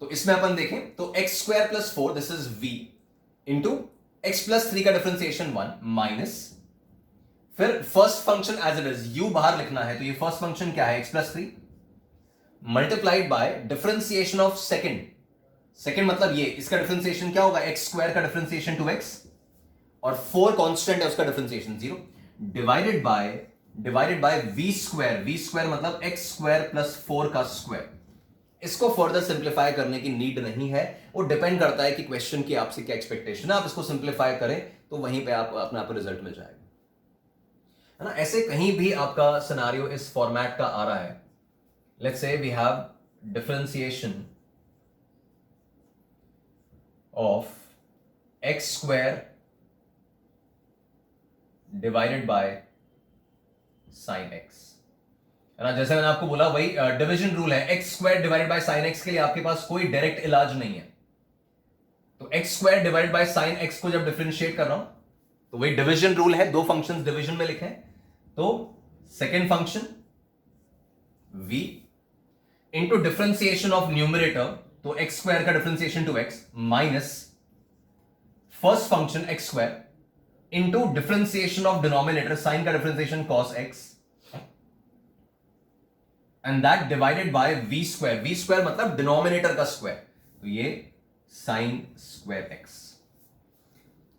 Speaker 1: तो इसमें अपन देखें तो x square plus 4, this is v, into x plus 3 का डिफरेंशिएशन 1 माइनस, फिर first function as it is, u बाहर लिखना है, तो ये फर्स्ट फंक्शन क्या है, x plus 3 multiplied by differentiation of second मतलब ये, इसका डिफरेंशिएशन क्या होगा, x स्क्वायर का डिफरेंशिएशन 2x, और 4 कांस्टेंट है उसका differentiation 0, divided by v square मतलब x स्क्वायर प्लस 4 का स्क्वायर। इसको फर्दर सिंप्लीफाई करने की नीड नहीं है, वो डिपेंड करता है कि क्वेश्चन की आपसे क्या एक्सपेक्टेशन है। आप इसको सिंप्लीफाई करें तो वहीं पे आप अपने आपको रिजल्ट मिल जाएगा, है ना। ऐसे कहीं भी आपका सिनारियो इस फॉर्मेट का आ रहा है, let's say we have differentiation of x square divided by sine x, है ना। जैसे मैंने आपको बोला वही डिवीजन रूल है, x square divided by sine x के लिए आपके पास कोई डायरेक्ट इलाज नहीं है। तो x square divided by sine x को जब डिफरेंशिएट कर रहा हूं तो वही डिवीजन रूल है, दो फंक्शंस डिवीजन में लिखे हैं, तो second function v into differentiation of numerator, तो x स्क्वायर का differentiation 2x minus first function x square into differentiation of denominator, sine का differentiation cos x, and that divided by v square मतलब denominator का square, तो ये sine square x।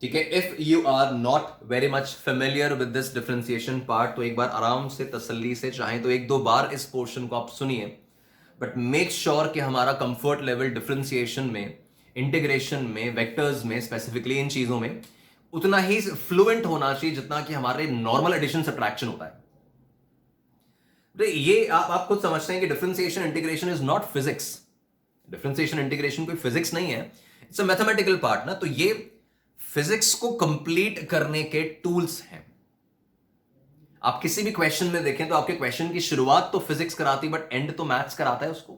Speaker 1: ठीक है, if you are not very much familiar with this differentiation part, तो एक बार आराम से तसल्ली से, चाहे तो 1-2 बार इस पोर्शन को आप सुनिए, बट मेक श्योर कि हमारा कंफर्ट लेवल डिफरेंशिएशन में, इंटीग्रेशन में, वेक्टर्स में, स्पेसिफिकली इन चीजों में उतना ही फ्लुएंट होना चाहिए जितना कि हमारे नॉर्मल एडिशन सब्ट्रैक्शन होता है। तो ये आप खुद समझते हैं कि differentiation integration is not physics. Differentiation integration कोई फिजिक्स नहीं है, इट्स अ मैथमेटिकल पार्ट ना। तो ये फिजिक्स को कंप्लीट करने के टूल्स हैं। आप किसी भी क्वेश्चन में देखें तो आपके क्वेश्चन की शुरुआत तो फिजिक्स कराती, बट एंड तो मैथ्स कराता है उसको।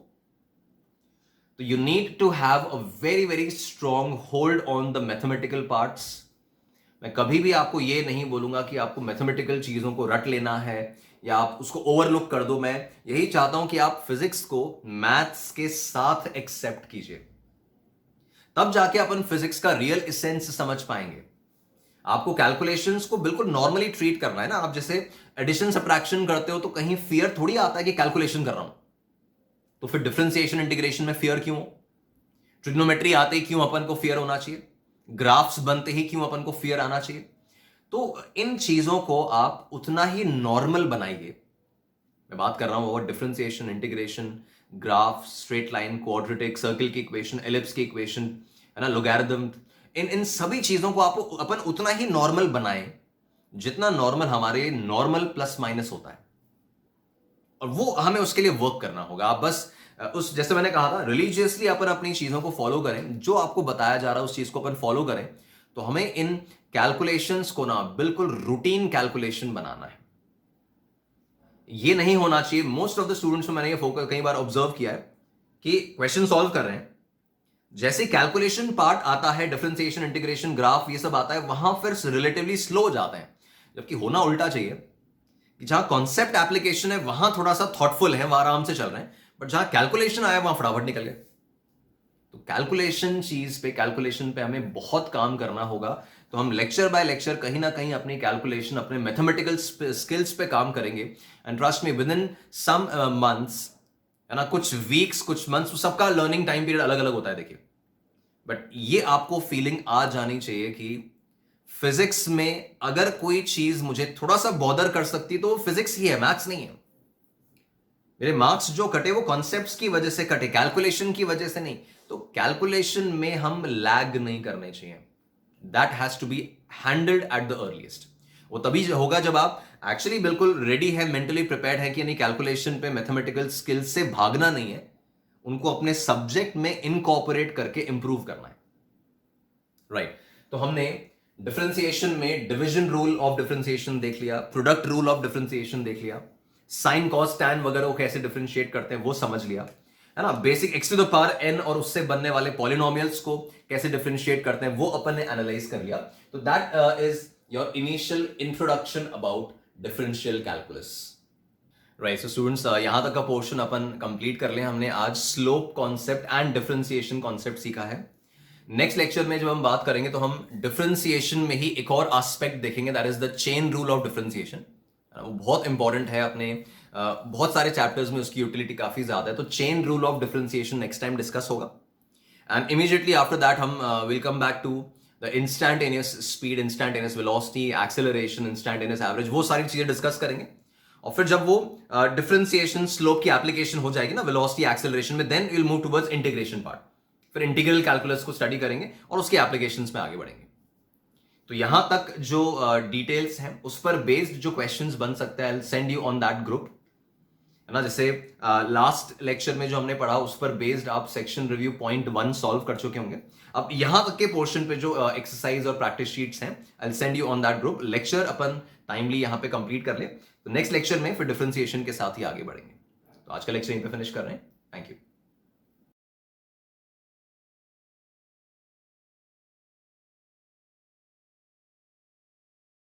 Speaker 1: तो you need to have a very very strong hold on the mathematical parts. मैं कभी भी आपको ये नहीं बोलूंगा कि आपको मैथमेटिकल चीजों को रट लेना है या आप उसको ओवरलुक कर दो। मैं यही चाहता हूं कि आप फिजिक्स को मैथ्स के साथ एक्सेप्ट कीजिए, तब जाके अपन फिजिक्स का रियल एसेंस समझ पाएंगे। आपको कैलकुलेशंस को बिल्कुल नॉर्मली ट्रीट करना है ना। आप जैसे एडिशन सब्ट्रैक्शन करते हो तो कहीं फियर थोड़ी आता है कि कैलकुलेशन कर रहा हूं, तो फिर डिफरेंशिएशन इंटीग्रेशन में फियर क्यों? ट्रिग्नोमेट्री आते ही क्यों अपन को फियर होना चाहिए? ग्राफ्स बनते ही क्यों अपन को फियर आना चाहिए? तो इन चीजों को आप उतना ही नॉर्मल बनाइए। मैं बात कर रहा हूं over differentiation, integration, graph, straight line, quadratic, circle की इक्वेशन, एलिप्स की इक्वेशन, है ना, लोगैरिथम, इन सभी चीजों को आप अपन उतना ही नॉर्मल बनाएं जितना नॉर्मल हमारे नॉर्मल प्लस माइनस होता है। और वो हमें उसके लिए वर्क करना होगा। आप बस उस, जैसे मैंने कहा था, रिलीजियसली अपन अपनी चीजों को फॉलो करें, जो आपको बताया जा रहा है उस चीज को अपन फॉलो करें, तो हमें इन कैलकुलेशंस को ना बिल्कुल रूटीन कैलकुलेशन बनाना है। ये नहीं होना चाहिए। मोस्ट ऑफ द स्टूडेंट्स में मैंने ये फोकस कई बार ऑब्जर्व किया है कि क्वेश्चन सॉल्व कर रहे हैं, जैसे कैलकुलेशन पार्ट आता है, डिफरेंशिएशन, इंटीग्रेशन, ग्राफ, ये सब आता है, वहां फिर रिलेटिवली स्लो हो जाते हैं। जबकि होना उल्टा चाहिए कि जहां कॉन्सेप्ट एप्लीकेशन है वहां थोड़ा सा थॉटफुल है, वहां आराम से चल रहे हैं, बट जहां कैलकुलेशन आया वहां फटाफट निकल गए। तो कैलकुलेशन पे हमें बहुत काम करना होगा। तो हम लेक्चर बाय लेक्चर कहीं ना कहीं अपनी कैलकुलेशन, अपने मैथमेटिकल स्किल्स पे काम करेंगे। And trust me, within some months, है ना, कुछ वीक्स, कुछ मंथ्स, सबका लर्निंग टाइम पीरियड अलग अलग होता है, देखिए। बट ये आपको फीलिंग आ जानी चाहिए कि फिजिक्स में अगर कोई चीज मुझे थोड़ा सा बॉदर कर सकती तो वो फिजिक्स ही है, मैथ्स नहीं है। मेरे मार्क्स जो कटे वो कॉन्सेप्ट्स की वजह से कटे, कैलकुलेशन की वजह से नहीं। तो कैलकुलेशन में हम लैग नहीं करने चाहिए। That has to be handled at the earliest. वो तभी होगा जब आप एक्चुअली बिल्कुल रेडी है, मेंटली प्रिपेयर्ड है कि नहीं, कैलकुलेशन पे, मैथमेटिकल स्किल्स से भागना नहीं है, उनको अपने सब्जेक्ट में इनकॉर्पोरेट करके इंप्रूव करना है। राइट। तो हमने डिफरेंशिएशन में डिवीजन रूल ऑफ डिफरेंशिएशन देख लिया, प्रोडक्ट रूल ऑफ डिफरेंशिएशन देख लिया, साइन कॉस टैन वगैरह को कैसे डिफरेंशिएट करते हैं वो समझ लिया, है ना। Basic x to the power n और उससे बनने वाले पॉलिनोमियल्स को कैसे डिफरेंशिएट करते हैं वो अपन ने एनालाइज कर लिया। तो that is your initial introduction about differential calculus, right. So students, यहां तक का पोर्शन अपन कंप्लीट कर लिया। हमने आज slope concept and differentiation concept सीखा है। नेक्स्ट लेक्चर में जब हम बात करेंगे तो हम डिफरेंशिएशन में ही एक और एस्पेक्ट देखेंगे, that is the chain rule of differentiation. वो बहुत इंपॉर्टेंट है, अपने बहुत सारे चैप्टर्स में उसकी यूटिलिटी काफी ज्यादा है। तो chain rule of differentiation next time discuss होगा। एंड इमीडिएटली आफ्टर दैट हम will come back to the instantaneous speed, instantaneous velocity, acceleration, instantaneous average, वो सारी चीजें डिस्कस करेंगे। और फिर जब वो डिफरेंशिएशन स्लोप की एप्लीकेशन हो जाएगी ना वेलोसिटी एक्सेलरेशन में, then will move towards integration part. फिर इंटीग्रल कैलकुलस को स्टडी करेंगे और उसके एप्लीकेशंस में आगे बढ़ेंगे। तो यहां तक जो डिटेल्स हैं उस पर बेस्ड जो क्वेश्चंस बन सकते हैं, I will send you on that group, है ना। जैसे लास्ट लेक्चर में जो हमने पढ़ा उस पर बेस्ड आप सेक्शन रिव्यू पॉइंट 1 सॉल्व कर चुके होंगे। अब यहां तक के पोर्शन पे जो एक्सरसाइज और प्रैक्टिस शीट्स हैं, I will send you on that group. Lecture upon timely यहां पे कंप्लीट कर ले, तो नेक्स्ट लेक्चर में फिर डिफरेंशिएशन के साथ ही आगे बढ़ेंगे। तो आज का लेक्चर यहीं पे फिनिश कर रहे हैं। Thank you.